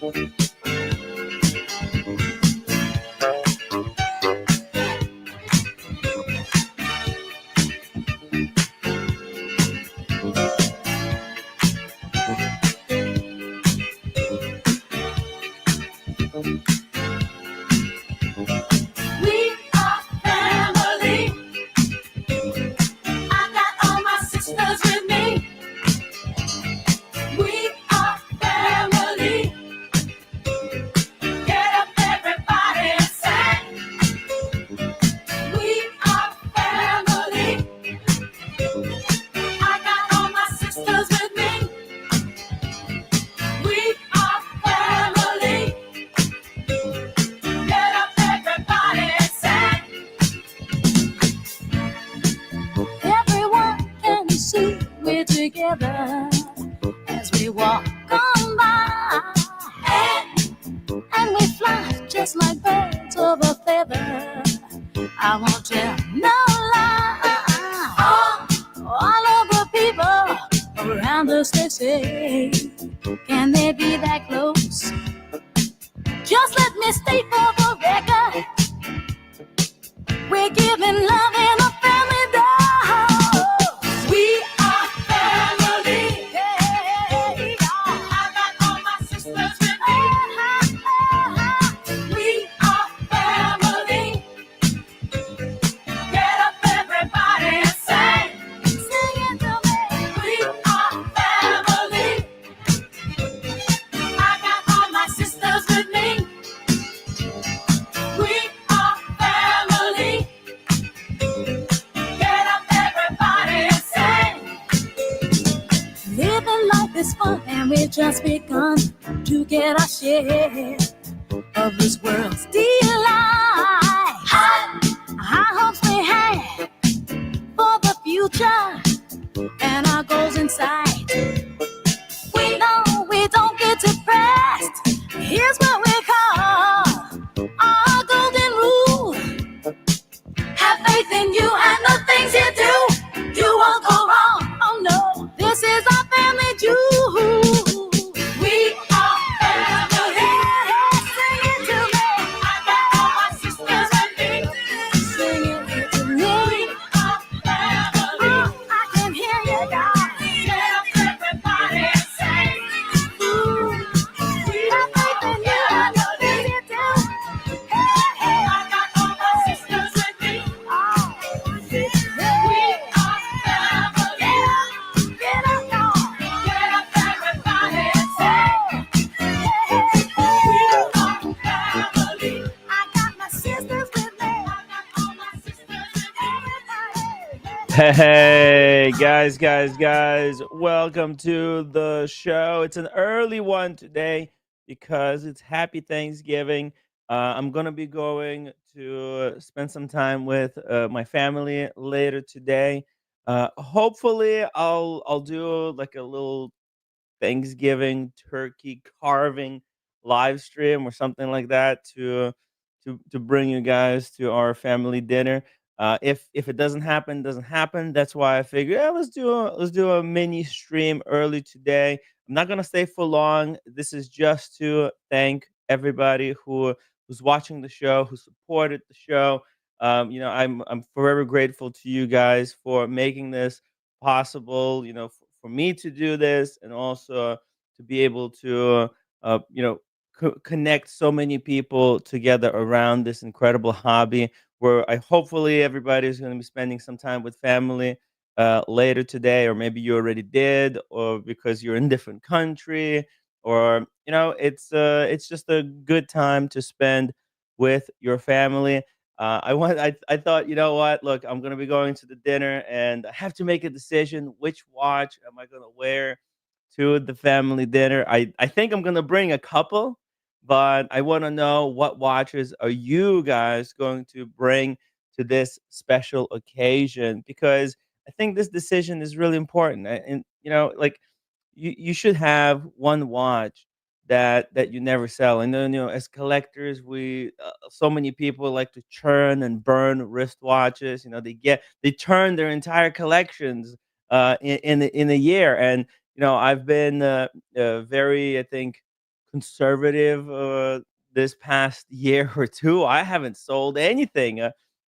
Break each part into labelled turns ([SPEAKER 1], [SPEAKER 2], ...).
[SPEAKER 1] We are family. I got all my sisters with me. We are family. Get up, everybody, and sing. We are family. I got all my sisters with me. We are family. Get up, everybody, and sing. Everyone can see we're together as we walk on by. And we fly just like birds of a feather. I won't tell no lie. All of the people around us, they say, can they be that close? Just let me state for the record, we're giving love in a family dose. We are family. Hey, I got all my sisters with me. We are family. Get up, everybody, and sing. Sing it to me. We are family. I got all my sisters with me. We are family. Get up, everybody, and sing. Living life is fun, and we've just begun to get our share of this world's delight. High hopes we have for the future and our goals in sight. We know we don't get depressed. Here's what we call our golden rule. Have faith in you and the things you do. You won't go wrong. Oh no, this is our family jewel. We are family. Sing it to me. I got all my sisters with me. Sing it to me. We are family. I can hear you, God. Get up, everybody, and sing. We have faith in you and the things you do. Hey, I got all my sisters with me. We are family. Get up, y'all. Get up, everybody, and sing. We are family. I got my sisters with me. I got all my sisters with me.
[SPEAKER 2] Hey, guys, welcome to the show. It's an early one today because it's Happy Thanksgiving. I'm going to be going to spend some time with my family later today. Hopefully, I'll do like a little Thanksgiving turkey carving live stream or something like that to bring you guys to our family dinner. If it doesn't happen, doesn't happen. That's why I figured, yeah, let's do a mini stream early today. I'm not gonna stay for long. This is just to thank everybody who's watching the show, who supported the show. I'm forever grateful to you guys for making this possible. For me to do this and also to be able to, uh, you know, connect so many people together around this incredible hobby. Where I hopefully everybody is going to be spending some time with family later today, or maybe you already did, or because you're in different country, or it's just a good time to spend with your family. I thought, you know what? Look, I'm gonna be going to the dinner, and I have to make a decision. Which watch am I gonna wear to the family dinner? I think I'm gonna bring a couple, but I want to know what watches are you guys going to bring to this special occasion, because I think this decision is really important. And like you should have one watch that you never sell. And then, as collectors, we so many people like to churn and burn wristwatches. They turn their entire collections in a year. And I've been very, I think, conservative this past year or two. I haven't sold anything.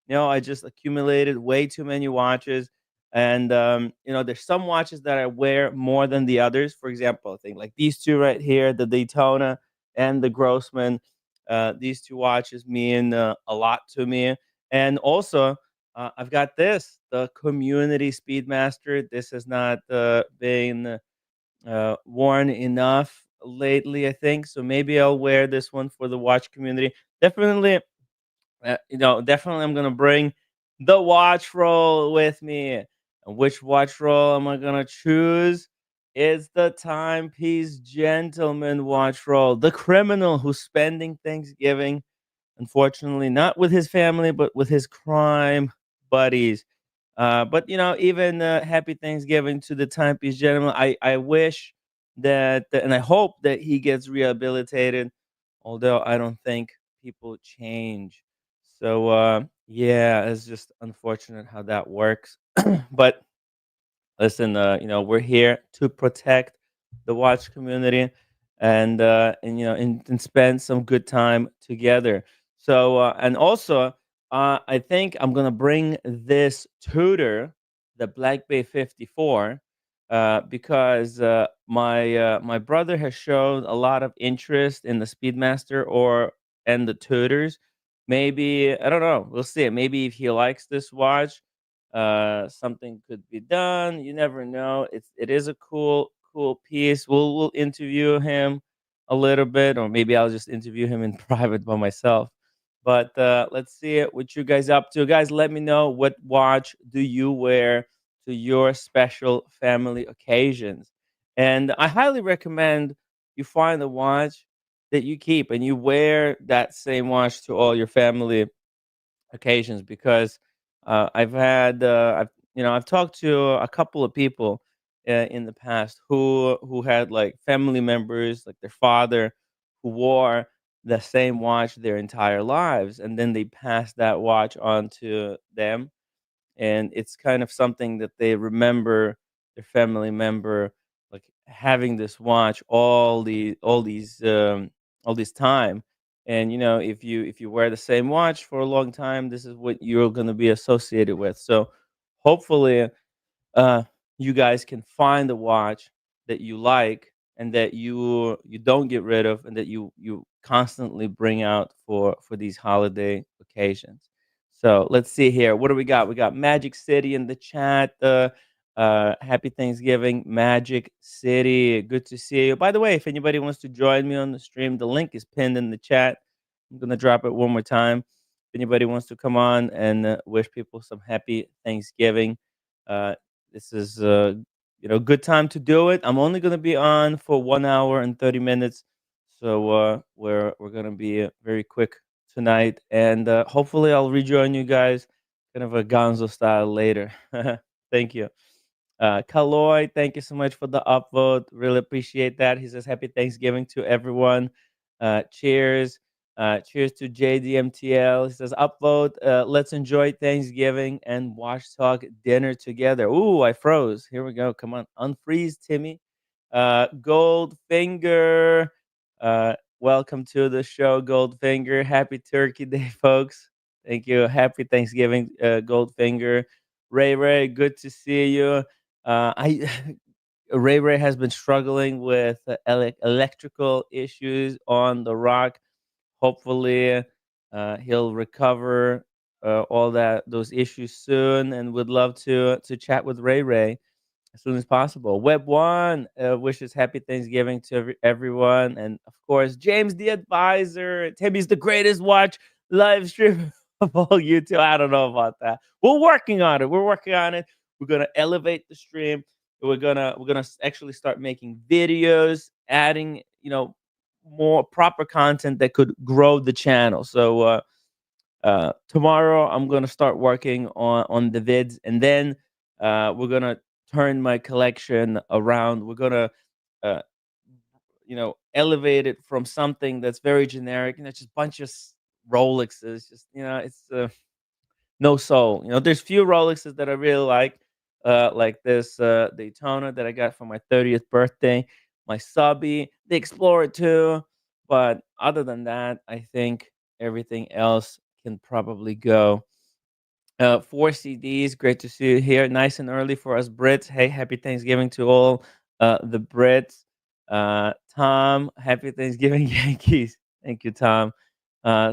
[SPEAKER 2] I just accumulated way too many watches. And there's some watches that I wear more than the others. For example, I think like these two right here, the Daytona and the Grossman. These two watches mean a lot to me. And also, I've got this, the Community Speedmaster. This has not been worn enough lately, I think. So maybe I'll wear this one for the watch community. Definitely, definitely I'm gonna bring the watch roll with me. And which watch roll am I gonna choose? It's the Timepiece Gentleman watch roll. The criminal who's spending Thanksgiving, unfortunately, not with his family, but with his crime buddies. But even happy Thanksgiving to the Timepiece Gentleman. I wish that, and I hope that he gets rehabilitated. Although I don't think people change. So yeah, it's just unfortunate how that works. But listen, we're here to protect the watch community, and spend some good time together. So and also, I think I'm gonna bring this tutor, the Black Bay 54, because my brother has shown a lot of interest in the Speedmaster or and the tutors. Maybe I don't know. We'll see. Maybe if he likes this watch, something could be done. You never know. It is a cool piece. We'll interview him a little bit, or maybe I'll just interview him in private by myself. But let's see what you guys up to. Guys, let me know, what watch do you wear to your special family occasions. And I highly recommend you find a watch that you keep and you wear that same watch to all your family occasions, because I've talked to a couple of people in the past who had like family members, like their father, who wore the same watch their entire lives, and then they passed that watch on to them, and it's kind of something that they remember their family member like having this watch all these time. And if you wear the same watch for a long time, this is what you're going to be associated with. So hopefully uh, you guys can find a watch that you like and that you don't get rid of, and that you constantly bring out for these holiday occasions. So let's see here. What do we got? We got Magic City in the chat. Happy Thanksgiving, Magic City. Good to see you. By the way, if anybody wants to join me on the stream, the link is pinned in the chat. I'm gonna drop it one more time. If anybody wants to come on and wish people some happy Thanksgiving, uh, this is good time to do it. I'm only gonna be on for 1 hour and 30 minutes, so we're gonna be very quick tonight, and hopefully I'll rejoin you guys, kind of a Gonzo style later. Thank you. Kaloy, thank you so much for the upvote. Really appreciate that. He says, Happy Thanksgiving to everyone. Cheers. Cheers to JDMTL. He says, Upvote. Let's enjoy Thanksgiving and watch talk dinner together. Ooh, I froze. Here we go. Come on. Unfreeze, Timmy. Goldfinger. Welcome to the show, Goldfinger. Happy Turkey Day, folks. Thank you. Happy Thanksgiving, Goldfinger. Ray, good to see you. I Ray has been struggling with electrical issues on the rock. Hopefully, he'll recover all those issues soon, and would love to chat with Ray as soon as possible. Web One wishes happy Thanksgiving to everyone, and of course, James the Advisor. Timmy's the greatest watch live stream of all YouTube. I don't know about that. We're working on it. We're working on it. We're gonna elevate the stream. We're gonna actually start making videos, adding more proper content that could grow the channel. So tomorrow I'm gonna start working on the vids, and then we're gonna turn my collection around. We're gonna uh, elevate it from something that's very generic, just bunch of Rolexes. Just it's no soul. There's few Rolexes that I really like this Daytona that I got for my 30th birthday, my Subby, the Explorer 2. But other than that, I think everything else can probably go. 4 CDs, great to see you here. Nice and early for us Brits. Hey, happy Thanksgiving to all the Brits. Tom, happy Thanksgiving, Yankees. Thank you, Tom.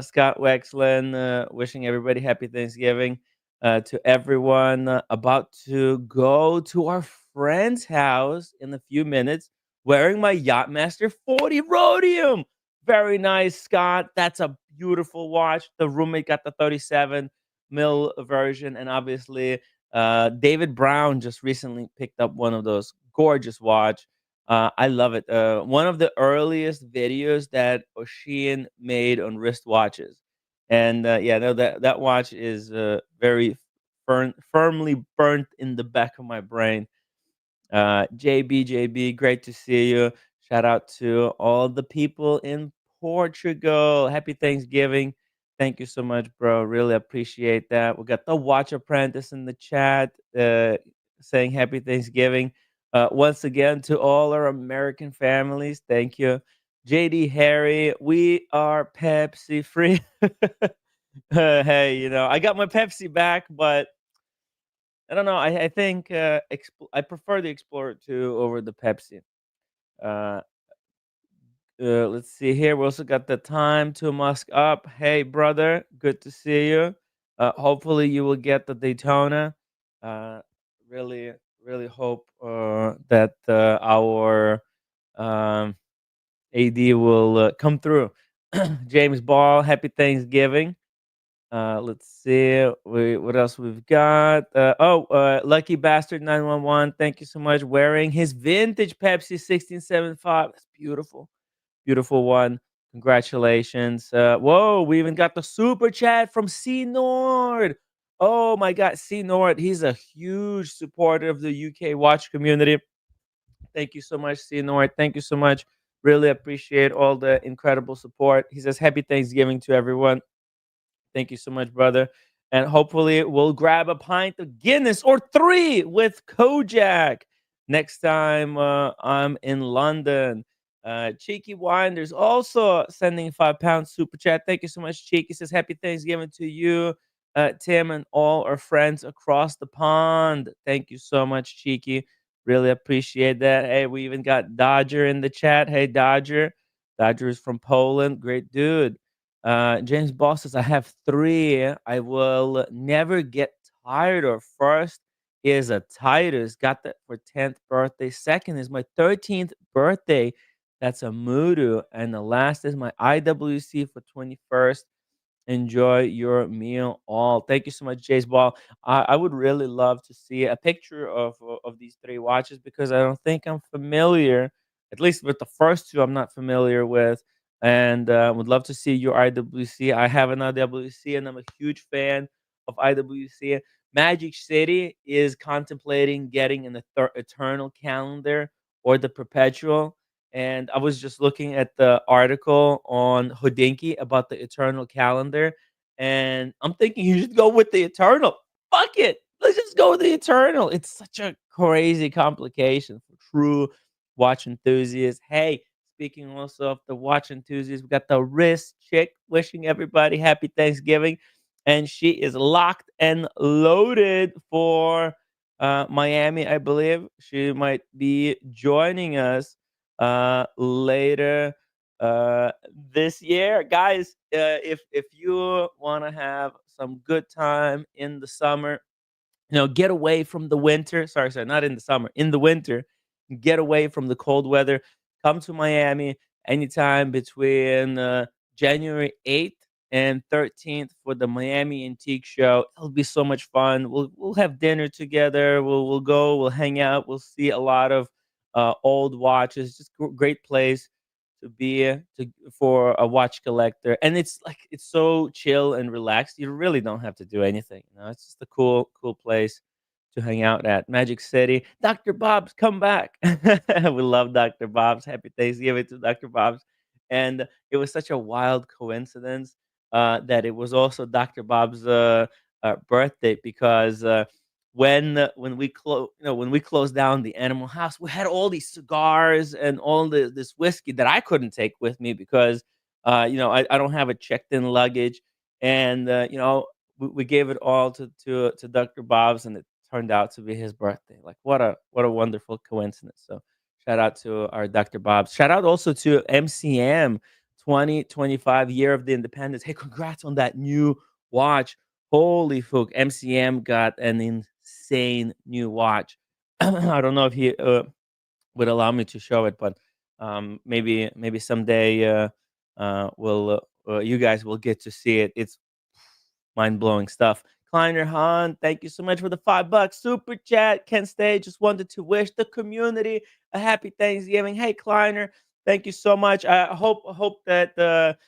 [SPEAKER 2] Scott Wexlin, wishing everybody happy Thanksgiving. To everyone, about to go to our friend's house in a few minutes wearing my Yachtmaster 40 Rhodium. Very nice, Scott. That's a beautiful watch. The roommate got the 37 mil version, and obviously, David Brown just recently picked up one of those gorgeous watch. I love it. One of the earliest videos that Ocean made on wristwatches, and yeah, no, that watch is very firmly burnt in the back of my brain. JB, great to see you. Shout out to all the people in Portugal. Happy Thanksgiving. Thank you so much, bro. Really appreciate that. We got the Watch Apprentice in the chat saying happy Thanksgiving. Once again, to all our American families, thank you. JD Harry, we are Pepsi free. Hey, I got my Pepsi back, but I don't know. I think I prefer the Explorer 2 over the Pepsi. Uh, let's see here. We also got the time to musk up. Hey, brother, good to see you. Hopefully, you will get the Daytona. Uh, really, really hope that our um, AD will come through. James Ball, happy Thanksgiving. Let's see. What else we've got? Lucky Bastard 911. Thank you so much. Wearing his vintage Pepsi 1675. That's beautiful. Beautiful one. Congratulations. Whoa, we even got the super chat from C Nord. Oh my God, C Nord. He's a huge supporter of the UK watch community. Thank you so much, C Nord. Thank you so much. Really appreciate all the incredible support. He says, Happy Thanksgiving to everyone. Thank you so much, brother. And hopefully, we'll grab a pint of Guinness or three with Kojak next time I'm in London. Cheeky Winders also sending £5 super chat. Thank you so much, Cheeky. Says happy Thanksgiving to you, Tim, and all our friends across the pond. Thank you so much, Cheeky. Really appreciate that. Hey, we even got Dodger in the chat. Hey, Dodger. Dodger is from Poland. Great dude. James Ball says, I have three I will never get tired of. First is a Titus, got that for 10th birthday. Second is my 13th birthday. That's a Mudu. And the last is my IWC for 21st. Enjoy your meal all. Thank you so much, Jace Ball. I would really love to see a picture of these three watches because I don't think I'm familiar, at least with the first two, I'm not familiar with. And would love to see your IWC. I have an IWC and I'm a huge fan of IWC. Magic City is contemplating getting an eternal calendar or the perpetual. And I was just looking at the article on Hodinky about the Eternal calendar, and I'm thinking you should go with the Eternal. Fuck it, let's just go with the Eternal. It's such a crazy complication for true watch enthusiasts. Hey, speaking also of the watch enthusiasts, we got the wrist chick wishing everybody happy Thanksgiving, and she is locked and loaded for Miami. I believe she might be joining us later this year, guys. If you want to have some good time in the summer, get away from the winter. Sorry, not in the summer, in the winter. Get away from the cold weather. Come to Miami anytime between January 8th and 13th for the Miami Antique Show. It'll be so much fun. We'll have dinner together. We'll go. We'll hang out. We'll see a lot of old watches. Just great place to be for a watch collector, and it's so chill and relaxed. You really don't have to do anything. It's just a cool place to hang out at. Magic City. Dr. Bob's, come back. We love Dr. Bob's. Happy Thanksgiving to Dr. Bob's. And it was such a wild coincidence that it was also Dr. Bob's birthday because when we when we closed down the animal house, we had all these cigars and all this whiskey that I couldn't take with me because I don't have a checked in luggage. And we gave it all to Dr. Bob's, and it turned out to be his birthday. Like, what a wonderful coincidence. So shout out to our Dr. Bob's. Shout out also to MCM 2025 year of the independence. Hey, congrats on that new watch. Holy fuck, MCM got an insane new watch. I don't know if he would allow me to show it, but maybe someday you guys will get to see it. It's mind blowing stuff. Kleiner Han, thank you so much for the $5 super chat. Can't stay. Just wanted to wish the community a happy Thanksgiving. Hey, Kleiner, thank you so much. I hope that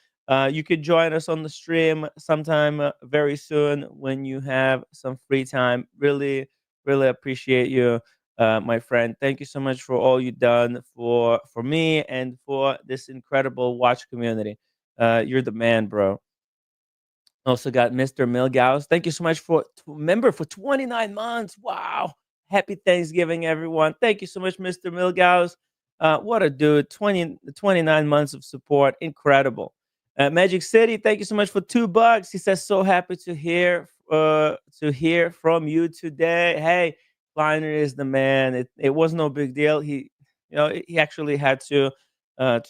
[SPEAKER 2] you could join us on the stream sometime very soon when you have some free time. Really, really appreciate you, my friend. Thank you so much for all you've done for me and for this incredible watch community. You're the man, bro. Also got Mr. Milgaus. Thank you so much for member for 29 months. Wow. Happy Thanksgiving, everyone. Thank you so much, Mr. Milgaus. What a dude. 29 months of support. Incredible. Magic City, thank you so much for $2. He says, so happy to hear from you today. Hey, Kleiner is the man. It was no big deal. He actually had to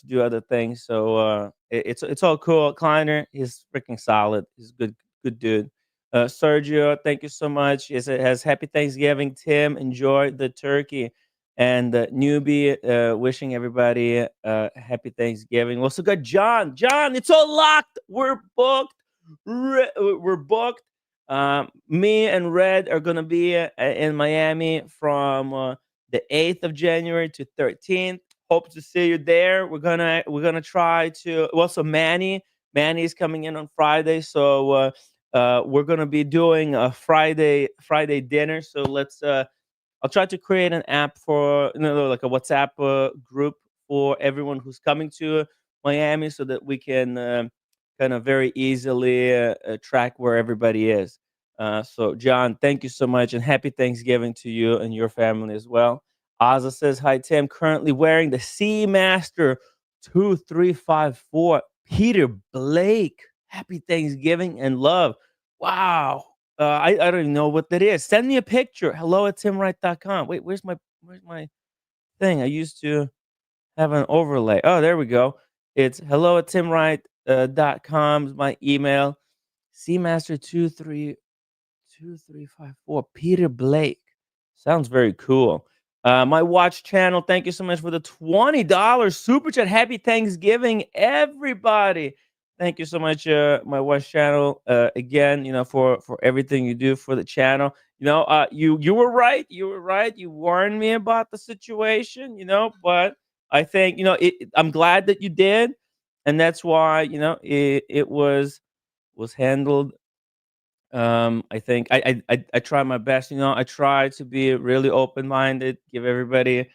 [SPEAKER 2] do other things. So it's all cool. Kleiner, he's freaking solid. He's a good dude. Sergio, thank you so much. It has happy Thanksgiving. Tim, enjoy the turkey. And newbie, wishing everybody happy Thanksgiving. We also got John. John, it's all locked. We're booked. We're booked. Me and Red are gonna be in Miami from the 8th of January to 13th. Hope to see you there. We're gonna try to. Well, so Manny is coming in on Friday, so we're gonna be doing a Friday dinner. So let's. I'll try to create an app for like a WhatsApp group for everyone who's coming to Miami, so that we can kind of very easily track where everybody is. So, John, thank you so much, and happy Thanksgiving to you and your family as well. Ozza says, hi, Tim. Currently wearing the Seamaster 2354. Peter Blake. Happy Thanksgiving and love. Wow. I don't even know what that is. Send me a picture. Hello at timwright.com. Wait, where's my thing? I used to have an overlay. Oh, there we go. It's hello at timwright.com is my email. Seamaster 2354. Peter Blake. Sounds very cool. My watch channel, thank you so much for the $20 super chat. Happy Thanksgiving, everybody. Thank you so much, my watch channel. Again, for everything you do for the channel. You were right. You were right. You warned me about the situation, but I think, I'm glad that you did. And that's why, it was handled. I think I try my best. I try to be really open minded, give everybody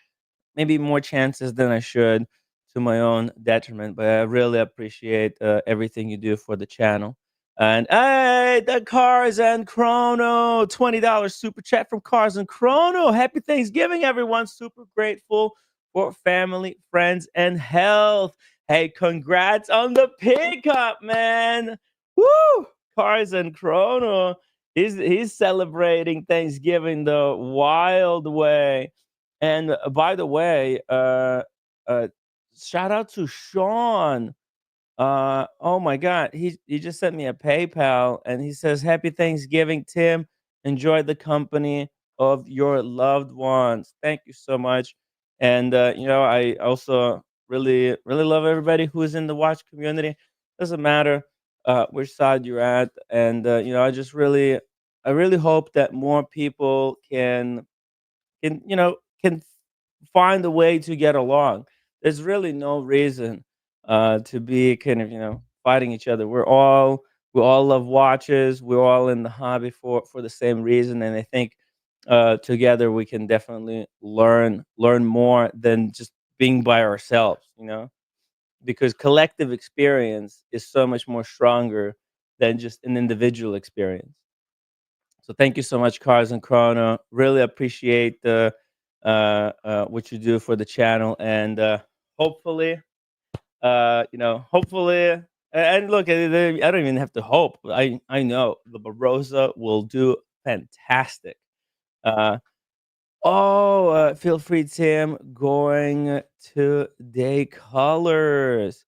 [SPEAKER 2] maybe more chances than I should, to my own detriment. But I really appreciate everything you do for the channel. And hey, the Cars and Chrono, $20 super chat from Cars and Chrono. Happy Thanksgiving, everyone. Super grateful for family, friends, and health. Hey, congrats on the pickup, man. Woo! Cars and Chrono. He's celebrating Thanksgiving the wild way. And by the way, uh, shout out to Sean. Oh my God, he just sent me a PayPal, and he says, "Happy Thanksgiving, Tim. Enjoy the company of your loved ones." Thank you so much. And I also really really love everybody who is in the watch community. Doesn't matter which side you're at, and I really hope that more people can find a way to get along. There's really no reason to be kind of fighting each other. We all love watches. We're all in the hobby for the same reason, and I think together we can definitely learn more than just being by ourselves. Because collective experience is so much more stronger than just an individual experience. So thank you so much, Cars and Chrono. Really appreciate the what you do for the channel, and hopefully, hopefully, and look, I don't even have to hope. I know the Barossa will do fantastic. Uh, feel free, Tim. Going to Day Colors.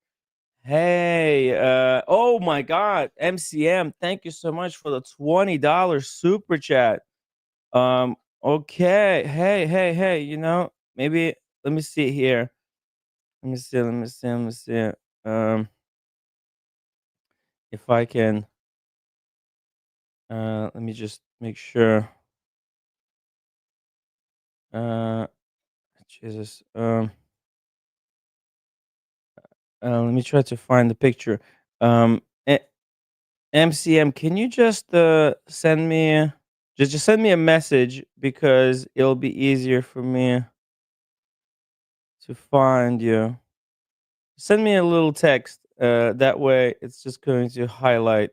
[SPEAKER 2] Hey, oh my God, MCM, thank you so much for the $20 super chat. Okay, hey, maybe let me see here. Let me see. Um, if I can, let me just make sure. Uh, Jesus. Let me try to find the picture. Um, eh, MCM, can you just send me just send me a message because it'll be easier for me to find you. Send me a little text. That way, it's just going to highlight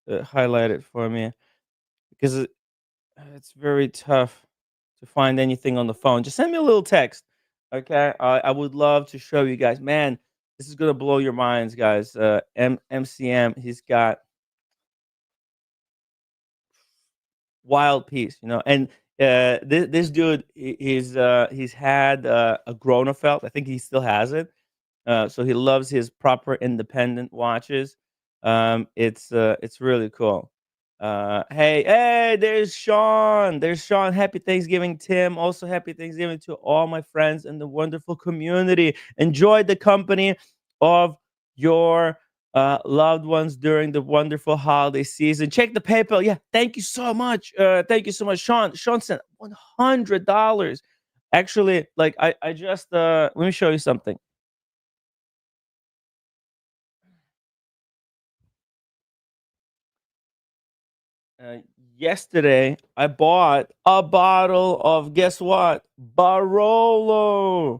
[SPEAKER 2] it for me because it's very tough to find anything on the phone. Just send me a little text, okay? I would love to show you guys. Man, this is gonna blow your minds, guys. MCM, he's got wild piece, and this dude, he's had a Gronefeld. I think he still has it. So he loves his proper independent watches. It's really cool. Hey, there's Sean. There's Sean. Happy Thanksgiving, Tim. Also, happy Thanksgiving to all my friends in the wonderful community. Enjoy the company of your loved ones during the wonderful holiday season. Check the PayPal. Yeah, thank you so much. Thank you so much, Sean. Sean sent $100. Actually, like I just let me show you something. Uh, Yesterday, I bought a bottle of, guess what? Barolo.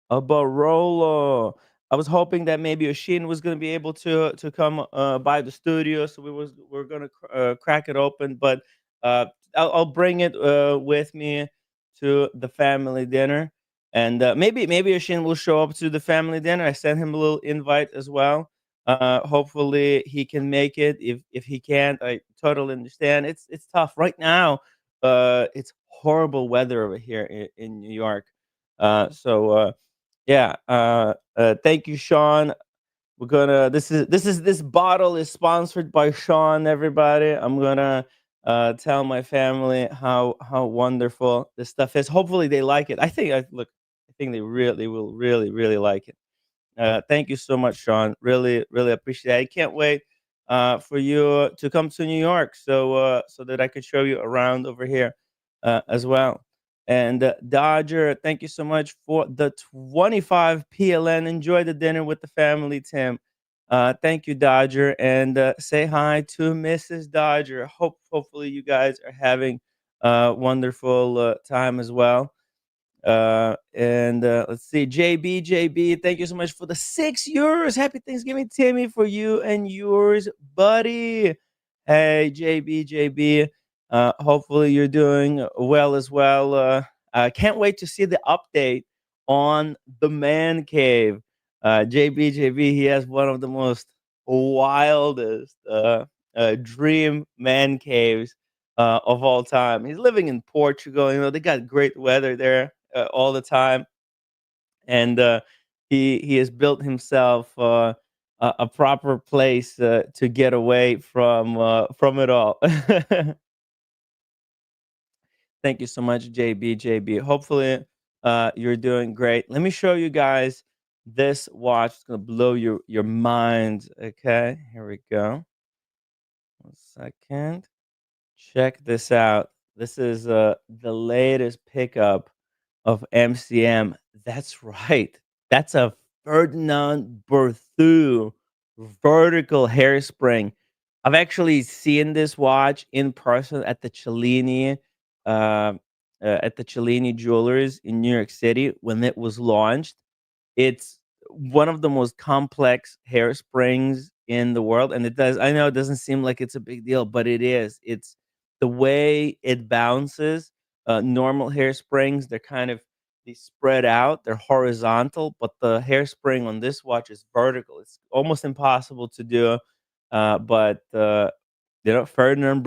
[SPEAKER 2] A Barolo. I was hoping that maybe Oshin was going to be able to come by the studio, so we're going to crack it open. But I'll bring it with me to the family dinner, and maybe Oshin will show up to the family dinner. I sent him a little invite as well. Hopefully he can make it. If he can't, I totally understand. It's tough right now. It's horrible weather over here in New York. Yeah. Thank you, Sean. We're gonna. This bottle is sponsored by Sean. Everybody, I'm gonna tell my family how wonderful this stuff is. Hopefully they like it. I think they really will really like it. Thank you so much, Sean. Really appreciate it. I can't wait for you to come to New York so that I could show you around over here as well. And Dodger, thank you so much for the 25 PLN. Enjoy the dinner with the family, Tim. Thank you, Dodger, and say hi to Mrs. Dodger. Hopefully you guys are having a wonderful time as well. And let's see, JB, thank you so much for the €6. Happy Thanksgiving, Timmy, for you and yours, buddy. Hey, JB. Hopefully you're doing well as well. I can't wait to see the update on the man cave. JB, he has one of the most wildest dream man caves of all time. He's living in Portugal. They got great weather there all the time, and he has built himself a proper place to get away from it all. Thank you so much, JB. Hopefully, you're doing great. Let me show you guys this watch. It's gonna blow your mind. Okay, here we go. 1 second. Check this out. This is the latest pickup of MCM. That's right. That's a Ferdinand Berthoud vertical hairspring. I've actually seen this watch in person uh, at the Cellini Jewelers in New York City when it was launched. It's one of the most complex hairsprings in the world, and it does. I know it doesn't seem like it's a big deal, but it is. the way it bounces. Normal hairsprings, they're kind of they spread out, they're horizontal, but the hairspring on this watch is vertical. It's almost impossible to do. But Ferdinand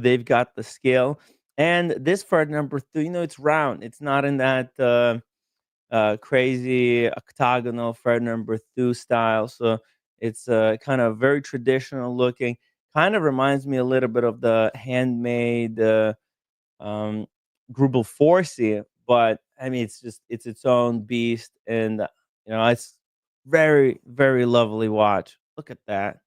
[SPEAKER 2] they've got the scale. And this Ferdinand, it's round. It's not in that crazy octagonal Ferdinand Berthoud style. So it's kind of very traditional looking. Kind of reminds me a little bit of the handmade um, Grubel Forsey, but I mean, it's its own beast, and it's very very lovely watch. Look at that.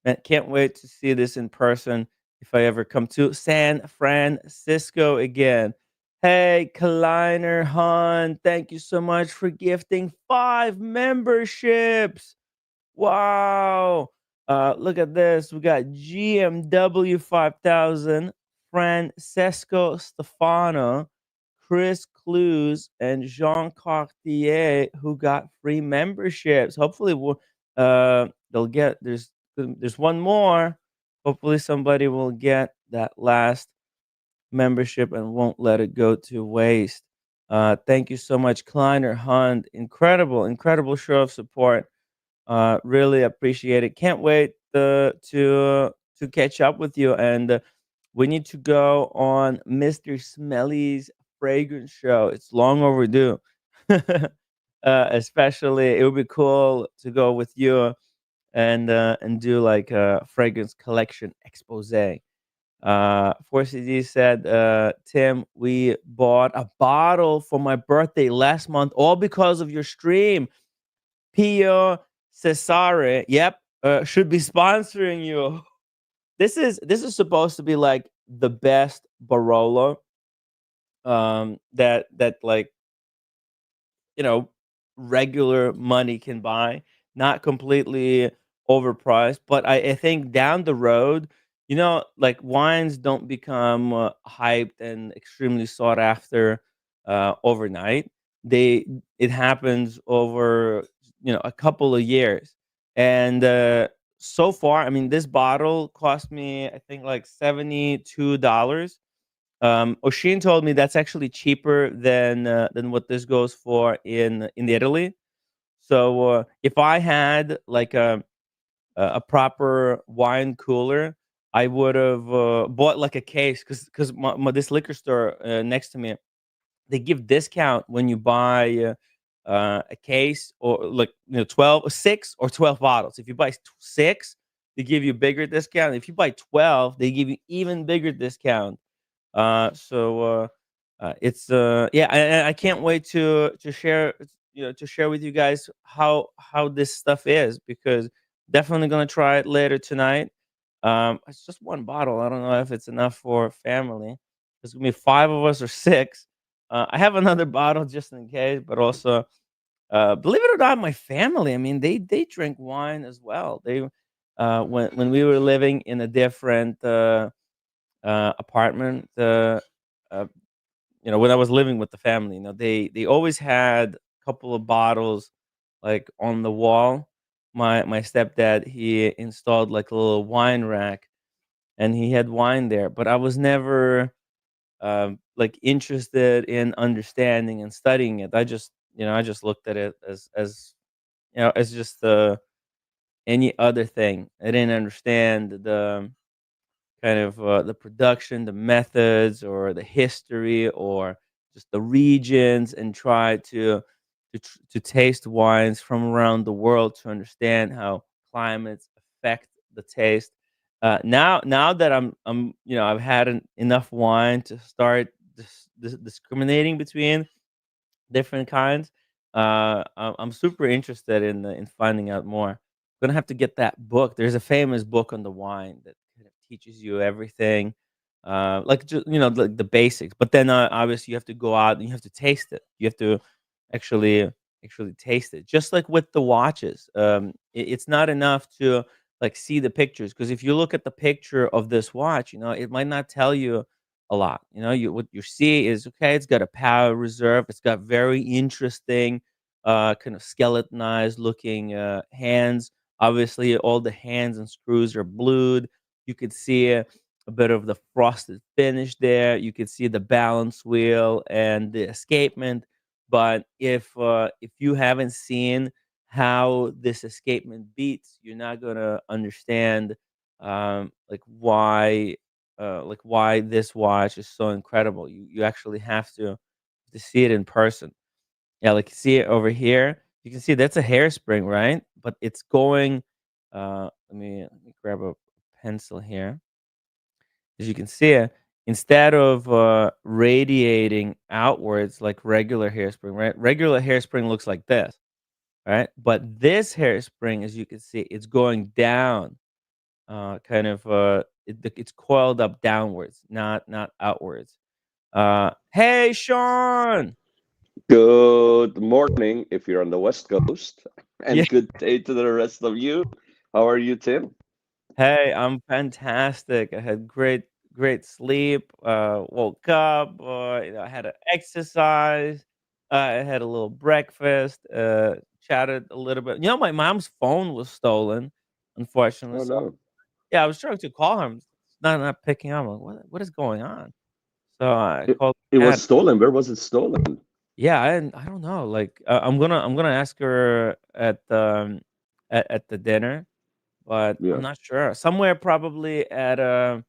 [SPEAKER 2] Man, can't wait to see this in person if I ever come to San Francisco again. Hey, Kleiner Han, thank you so much for gifting 5 memberships. Wow. Look at this. We got GMW 5000, Francesco Stefano, Chris Clues, and Jean Cartier, who got free memberships. Hopefully, they'll get there's one more. Hopefully, somebody will get that last membership and won't let it go to waste. Thank you so much, Kleiner Hunt. Incredible show of support. Really appreciate it. Can't wait to catch up with you. And we need to go on Mr. Smelly's fragrance show. It's long overdue. Especially, it would be cool to go with you and do like a fragrance collection expose. 4CD said, Tim, we bought a bottle for my birthday last month, all because of your stream. Pio Cesare, yep, should be sponsoring you. This is supposed to be like the best Barolo that like you know, regular money can buy, not completely overpriced. But I think down the road, like wines don't become hyped and extremely sought after overnight. They It happens over a couple of years, and so far, I mean, this bottle cost me I think like $72. Oshin told me that's actually cheaper than what this goes for in Italy. So if I had like a proper wine cooler, I would have bought like a case because this liquor store next to me, they give discount when you buy a case or like 12 or 6 or 12 bottles. If you buy 6, they give you bigger discount. If you buy 12, they give you even bigger discount. It's yeah, and I can't wait to share to share with you guys how this stuff is, because definitely gonna try it later tonight. It's just one bottle. I don't know if it's enough for family. There's gonna be 5 of us or 6. I have another bottle just in case, but also believe it or not, my family, I mean, they drink wine as well. They when we were living in a different apartment. Uh, when I was living with the family, they always had a couple of bottles like on the wall. My stepdad, he installed like a little wine rack, and he had wine there. But I was never like interested in understanding and studying it. I just looked at it as just any other thing. I didn't understand kind of the production, the methods, or the history, or just the regions, and try to taste wines from around the world to understand how climates affect the taste. Now that I've had enough wine to start discriminating between different kinds. I'm super interested in finding out more. Gonna have to get that book. There's a famous book on the wine that kind of teaches you everything, like like the basics. But then obviously you have to go out and you have to taste it. You have to actually actually taste it. Just like with the watches, it's not enough to like see the pictures, because if you look at the picture of this watch, it might not tell you a lot. What you see is, okay, it's got a power reserve. It's got very interesting, kind of skeletonized looking hands. Obviously, all the hands and screws are blued. You could see a bit of the frosted finish there. You can see the balance wheel and the escapement. But if you haven't seen how this escapement beats, you're not gonna understand like why this watch is so incredible. You actually have to see it in person. Yeah, like see it over here. You can see that's a hairspring, right? But it's going. Let me grab a pencil here. As you can see, instead of radiating outwards like regular hairspring, right? Regular hairspring looks like this, right? But this hairspring, as you can see, it's going down, it's coiled up downwards, not outwards. Hey, Sean.
[SPEAKER 3] Good morning if you're on the West Coast,
[SPEAKER 2] Yeah.
[SPEAKER 3] and good day to the rest of you. How are you, Tim?
[SPEAKER 2] Hey, I'm fantastic. I had great sleep. Woke up. I had an exercise. I had a little breakfast. Chatted a little bit. My mom's phone was stolen, unfortunately.
[SPEAKER 3] Oh
[SPEAKER 2] So
[SPEAKER 3] no,
[SPEAKER 2] yeah, I was trying to call her. It's not picking up. I'm like, what is going on? So I called
[SPEAKER 3] it
[SPEAKER 2] my
[SPEAKER 3] was
[SPEAKER 2] dad.
[SPEAKER 3] stolen. Where was it stolen?
[SPEAKER 2] Yeah, I don't know. Like I'm gonna ask her at the dinner, but I'm
[SPEAKER 3] Yeah.
[SPEAKER 2] not sure. Somewhere probably at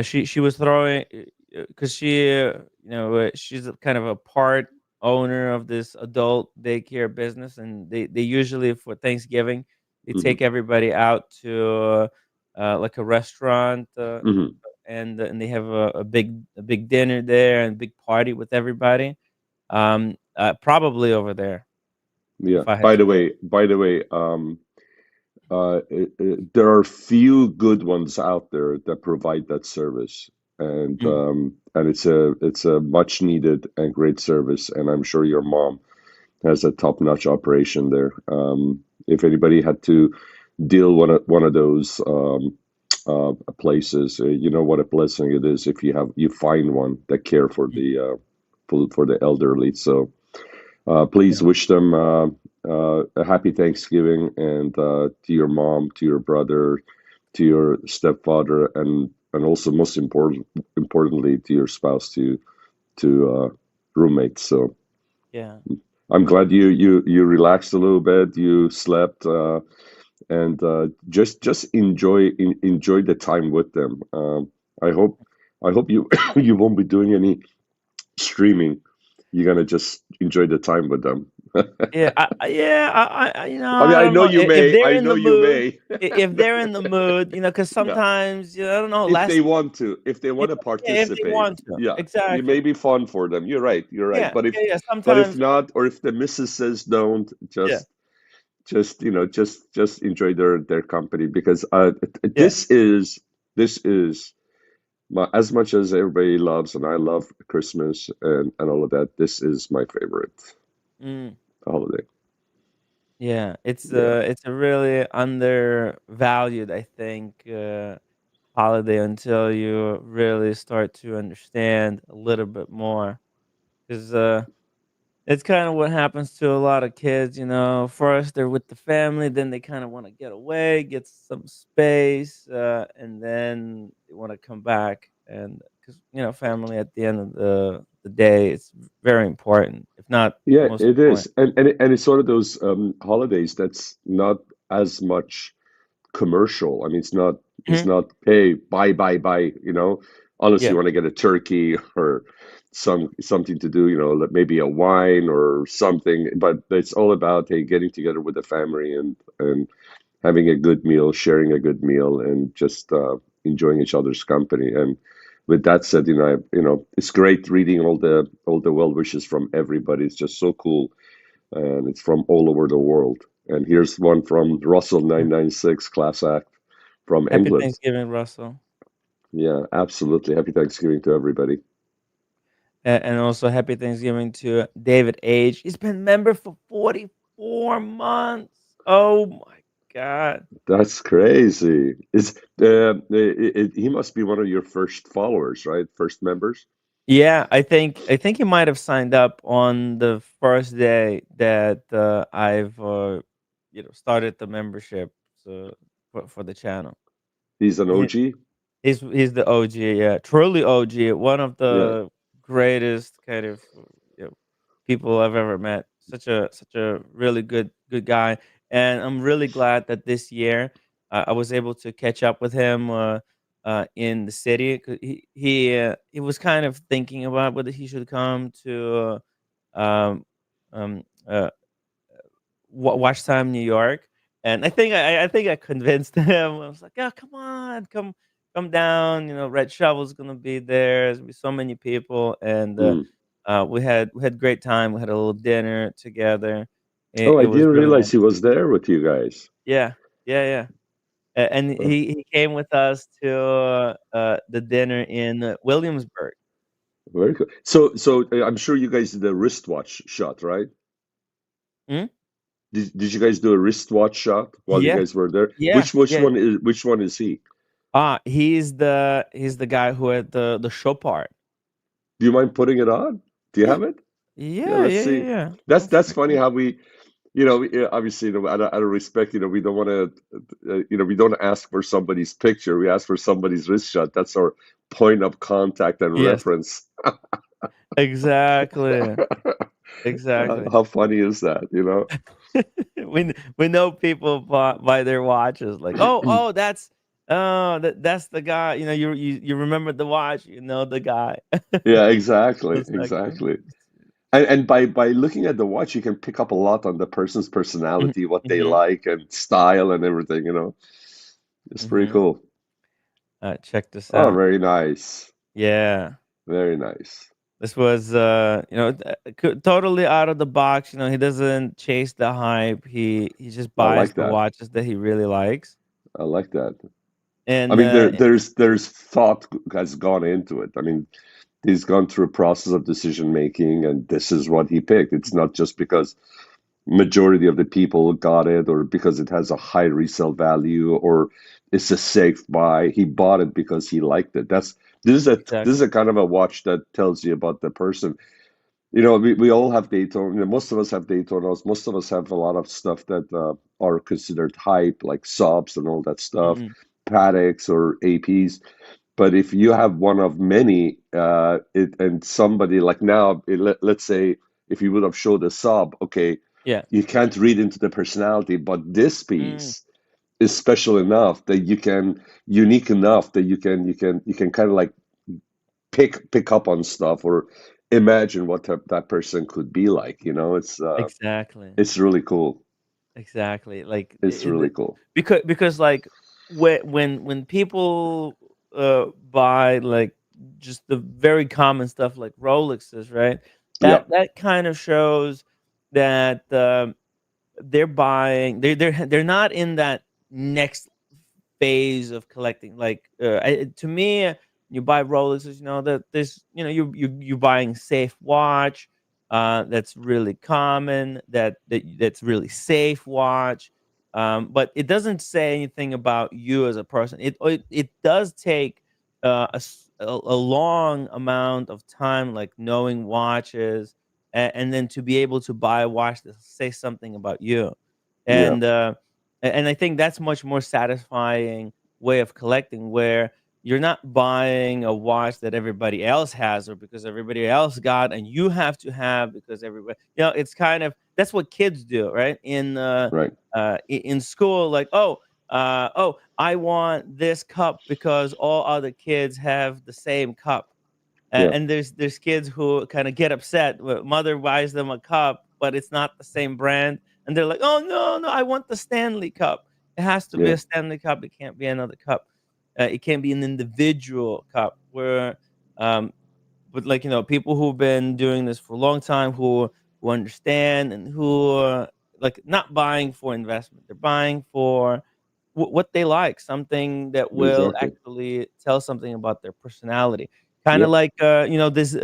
[SPEAKER 2] she was throwing because she's a kind of a part owner of this adult daycare business, and they usually for Thanksgiving they
[SPEAKER 3] Hmm.
[SPEAKER 2] take everybody out to like a restaurant,
[SPEAKER 3] Hmm.
[SPEAKER 2] and they have a big dinner there and big party with everybody. Probably over there
[SPEAKER 3] Yeah.
[SPEAKER 2] if I had to guess.
[SPEAKER 3] By the way, there are few good ones out there that provide that service,
[SPEAKER 2] Mm,
[SPEAKER 3] and it's a much needed and great service, and I'm sure your mom has a top notch operation there. If anybody had to deal one of those places, you know what a blessing it is if you find one that care for
[SPEAKER 2] mm,
[SPEAKER 3] the elderly. So please
[SPEAKER 2] yeah,
[SPEAKER 3] wish them a happy Thanksgiving, and to your mom, to your brother, to your stepfather, and also most importantly to your spouse, to roommates. So
[SPEAKER 2] yeah,
[SPEAKER 3] I'm glad you relaxed a little bit. You slept, and just enjoy the time with them. I hope you you won't be doing any streaming. You're gonna just enjoy the time with them.
[SPEAKER 2] yeah.
[SPEAKER 3] I mean,
[SPEAKER 2] I
[SPEAKER 3] I
[SPEAKER 2] don't
[SPEAKER 3] know
[SPEAKER 2] know
[SPEAKER 3] you
[SPEAKER 2] if
[SPEAKER 3] may.
[SPEAKER 2] they're
[SPEAKER 3] I
[SPEAKER 2] in
[SPEAKER 3] know
[SPEAKER 2] the
[SPEAKER 3] you
[SPEAKER 2] mood.
[SPEAKER 3] may.
[SPEAKER 2] If they're in the mood, because
[SPEAKER 3] Yeah,
[SPEAKER 2] sometimes I don't know.
[SPEAKER 3] if they
[SPEAKER 2] Last
[SPEAKER 3] want to, if they
[SPEAKER 2] Yeah,
[SPEAKER 3] want to
[SPEAKER 2] yeah, if they
[SPEAKER 3] participate,
[SPEAKER 2] want to,
[SPEAKER 3] yeah, it
[SPEAKER 2] exactly.
[SPEAKER 3] may be fun for them. You're right. You're right.
[SPEAKER 2] Yeah,
[SPEAKER 3] But
[SPEAKER 2] yeah,
[SPEAKER 3] if
[SPEAKER 2] yeah.
[SPEAKER 3] but if
[SPEAKER 2] Sometimes,
[SPEAKER 3] not, or if the missus says don't,
[SPEAKER 2] yeah,
[SPEAKER 3] just enjoy their company, because
[SPEAKER 2] yeah.
[SPEAKER 3] this is as much as everybody loves, and I love Christmas and all of that, this is my favorite
[SPEAKER 2] Mm.
[SPEAKER 3] holiday.
[SPEAKER 2] Yeah,
[SPEAKER 3] Yeah.
[SPEAKER 2] it's a really undervalued, I think, holiday until you really start to understand a little bit more. Because it's kind of what happens to a lot of kids. First they're with the family, then they kind of want to get away, get some space, and then they want to come back. And because family at the end of the day, it's very important, if not the
[SPEAKER 3] Yeah,
[SPEAKER 2] most
[SPEAKER 3] it
[SPEAKER 2] important.
[SPEAKER 3] is. And it's one of those holidays that's not as much commercial. I mean, it's
[SPEAKER 2] Mhm.
[SPEAKER 3] not, hey, buy, unless
[SPEAKER 2] Yeah,
[SPEAKER 3] you want to get a turkey or something to do, like maybe a wine or something. But it's all about, hey, getting together with the family, and having a good meal, sharing a good meal, and just enjoying each other's company. And with that said, it's great reading all the well wishes from everybody. It's just so cool, and it's from all over the world. And here's one from Russell
[SPEAKER 2] yeah.
[SPEAKER 3] 996 Class Act from
[SPEAKER 2] Happy
[SPEAKER 3] England.
[SPEAKER 2] Thanksgiving, Russell.
[SPEAKER 3] Yeah, absolutely. Happy Thanksgiving to everybody.
[SPEAKER 2] And also happy Thanksgiving to David H. He's been member for 44 months. Oh my God.
[SPEAKER 3] That's crazy. He must be one of your first followers, right? First members.
[SPEAKER 2] Yeah, I think he might have signed up on the first day that I've started the membership, so for the channel.
[SPEAKER 3] He's an
[SPEAKER 2] He,
[SPEAKER 3] OG.
[SPEAKER 2] He's the OG, yeah, truly OG, one of
[SPEAKER 3] Yeah.
[SPEAKER 2] the greatest kind of, you know, people I've ever met. Such a really good guy, and I'm really glad that this year I was able to catch up with him in the city. 'Cause he was kind of thinking about whether he should come to um um uh Watch Time New York, and I think I convinced him. I was like, "Yeah, come on, come down. You know, Red Shovel's gonna be there. There's gonna be so many people." And
[SPEAKER 3] Mm.
[SPEAKER 2] we had great time. We had a little dinner together. It,
[SPEAKER 3] Oh, I
[SPEAKER 2] it was
[SPEAKER 3] didn't
[SPEAKER 2] really
[SPEAKER 3] realize
[SPEAKER 2] nice.
[SPEAKER 3] he was there with you guys.
[SPEAKER 2] Yeah, yeah, yeah. And
[SPEAKER 3] Oh,
[SPEAKER 2] he came with us to the dinner in Williamsburg.
[SPEAKER 3] very cool. So I'm sure you guys did a wristwatch shot, right?
[SPEAKER 2] Mm?
[SPEAKER 3] Did you guys do a wristwatch shot while you
[SPEAKER 2] Yeah,
[SPEAKER 3] guys were there?
[SPEAKER 2] yeah,
[SPEAKER 3] Which
[SPEAKER 2] yeah.
[SPEAKER 3] one is he?
[SPEAKER 2] He's the guy who had the show part.
[SPEAKER 3] Do you mind putting it on? Do you
[SPEAKER 2] Yeah,
[SPEAKER 3] have it? Yeah,
[SPEAKER 2] yeah,
[SPEAKER 3] let's
[SPEAKER 2] yeah, yeah,
[SPEAKER 3] see.
[SPEAKER 2] yeah.
[SPEAKER 3] That's
[SPEAKER 2] That's
[SPEAKER 3] that's
[SPEAKER 2] pretty
[SPEAKER 3] funny
[SPEAKER 2] cool.
[SPEAKER 3] how obviously, out of respect, we don't want to, we don't ask for somebody's picture. We ask for somebody's wrist shot. That's our point of contact and
[SPEAKER 2] Yes,
[SPEAKER 3] reference.
[SPEAKER 2] exactly, exactly.
[SPEAKER 3] How funny is that?
[SPEAKER 2] We know people by their watches. Like, that's the guy. You know, you remember the watch. You know the guy.
[SPEAKER 3] Yeah, exactly,
[SPEAKER 2] It's like,
[SPEAKER 3] exactly. And by looking at the watch, you can pick up a lot on the person's personality, what they
[SPEAKER 2] mm-hmm,
[SPEAKER 3] like, and style and everything. It's pretty
[SPEAKER 2] mm-hmm.
[SPEAKER 3] cool.
[SPEAKER 2] Check this
[SPEAKER 3] Oh,
[SPEAKER 2] out.
[SPEAKER 3] very nice.
[SPEAKER 2] Yeah.
[SPEAKER 3] Very nice.
[SPEAKER 2] This was, totally out of the box. You know, he doesn't chase the hype. He just
[SPEAKER 3] I
[SPEAKER 2] buys
[SPEAKER 3] like
[SPEAKER 2] the
[SPEAKER 3] that.
[SPEAKER 2] watches that he really likes.
[SPEAKER 3] I like that. I
[SPEAKER 2] And
[SPEAKER 3] mean, there's thought has gone into it. I mean, he's gone through a process of decision making, and this is what he picked. It's not just because majority of the people got it, or because it has a high resale value, or it's a safe buy. He bought it because he liked it. This is a
[SPEAKER 2] exactly.
[SPEAKER 3] kind of a watch that tells you about the person. We all have Daytona. Most of us have Daytonas. Most of us have a lot of stuff that are considered hype, like Saabs and all that stuff,
[SPEAKER 2] Mm-mm.
[SPEAKER 3] Paddocks or APs. But if you have one of many, and somebody like now, let's say if you would have showed a Saab, okay,
[SPEAKER 2] Yeah.
[SPEAKER 3] you can't read into the personality, but this
[SPEAKER 2] Mm,
[SPEAKER 3] piece is special enough that unique enough that you can kind of like pick up on stuff or imagine what that person could be like.
[SPEAKER 2] exactly.
[SPEAKER 3] It's really cool.
[SPEAKER 2] Exactly. Like
[SPEAKER 3] It's really cool.
[SPEAKER 2] because like when people buy like just the very common stuff like Rolexes, right?
[SPEAKER 3] Yeah,
[SPEAKER 2] That kind of shows that they're buying they're not in that next phase of collecting. Like to me, you buy Rolexes, you know that this, you buying safe watch, that's really common, that's really safe watch. But it doesn't say anything about you as a person. It does take a long amount of time, like knowing watches, and then to be able to buy a watch that say something about you,
[SPEAKER 3] yeah,
[SPEAKER 2] and I think that's much more satisfying way of collecting, where you're not buying a watch that everybody else has or because everybody else got and you have to have because everybody, it's kind of that's what kids do, right?
[SPEAKER 3] right.
[SPEAKER 2] In school, like, I want this cup because all other kids have the same cup.
[SPEAKER 3] Yeah,
[SPEAKER 2] And there's kids who kind of get upset. Mother buys them a cup, but it's not the same brand, and they're like, "Oh no, no, I want the Stanley Cup. It has to be
[SPEAKER 3] yeah,
[SPEAKER 2] a Stanley Cup. It can't be another cup. It can't be an individual cup." But like, people who've been doing this for a long time, who understand and who are like not buying for investment. They're buying for what they like, something that will
[SPEAKER 3] exactly.
[SPEAKER 2] actually tell something about their personality. Kind of
[SPEAKER 3] Yep.
[SPEAKER 2] like this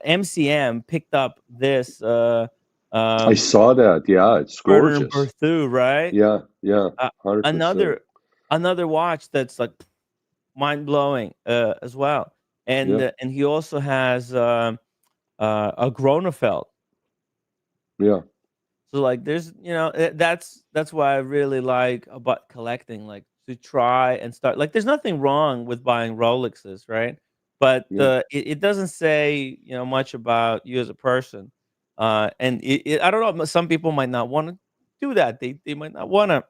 [SPEAKER 2] MCM picked up this
[SPEAKER 3] I
[SPEAKER 2] um,
[SPEAKER 3] saw that. Yeah, it's
[SPEAKER 2] Turner and
[SPEAKER 3] gorgeous.
[SPEAKER 2] Berthoud, right?
[SPEAKER 3] Yeah, yeah,
[SPEAKER 2] Uh,
[SPEAKER 3] 100%.
[SPEAKER 2] another another watch that's like mind blowing as well, and
[SPEAKER 3] Yeah,
[SPEAKER 2] he also has a Gronefeld.
[SPEAKER 3] yeah,
[SPEAKER 2] So like, there's that's what I really like about collecting, like to try and start. Like, there's nothing wrong with buying Rolexes, right? But
[SPEAKER 3] Yeah.
[SPEAKER 2] it doesn't say, much about you as a person. And I don't know. Some people might not want to do that. They might not want to,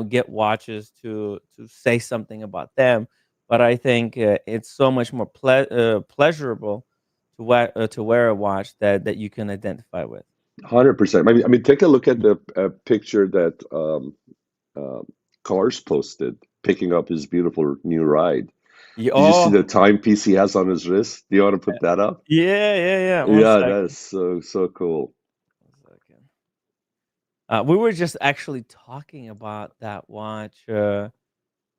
[SPEAKER 2] get watches to say something about them. But I think it's so much more pleasurable to wear a watch that you can identify with.
[SPEAKER 3] 100%. I mean, take a look at the picture that uh, Cars posted picking up his beautiful new ride. Did you see
[SPEAKER 2] Oh,
[SPEAKER 3] the timepiece he has on his wrist? Do you want to put that up?
[SPEAKER 2] yeah, yeah, yeah. One
[SPEAKER 3] Yeah, that is
[SPEAKER 2] second.
[SPEAKER 3] so cool.
[SPEAKER 2] 1 second. We were just actually talking about that watch uh,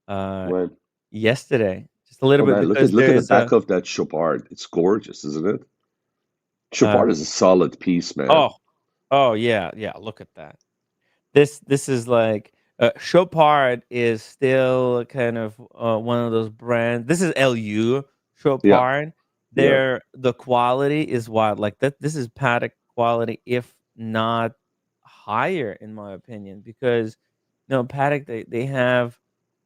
[SPEAKER 3] When
[SPEAKER 2] yesterday, just a little
[SPEAKER 3] Oh
[SPEAKER 2] bit
[SPEAKER 3] man, look
[SPEAKER 2] because
[SPEAKER 3] at look
[SPEAKER 2] there
[SPEAKER 3] at the
[SPEAKER 2] is a
[SPEAKER 3] back of that Chopard. It's gorgeous, isn't it?
[SPEAKER 2] uh,
[SPEAKER 3] Chopard is a solid piece, man.
[SPEAKER 2] oh, oh yeah, yeah. Look at that. This is like Chopard is still kind of one of those brands. This is LU
[SPEAKER 3] Yeah,
[SPEAKER 2] Chopard.
[SPEAKER 3] yeah,
[SPEAKER 2] The quality is wild. Like that. This is Patek quality, if not higher, in my opinion. Because Patek they have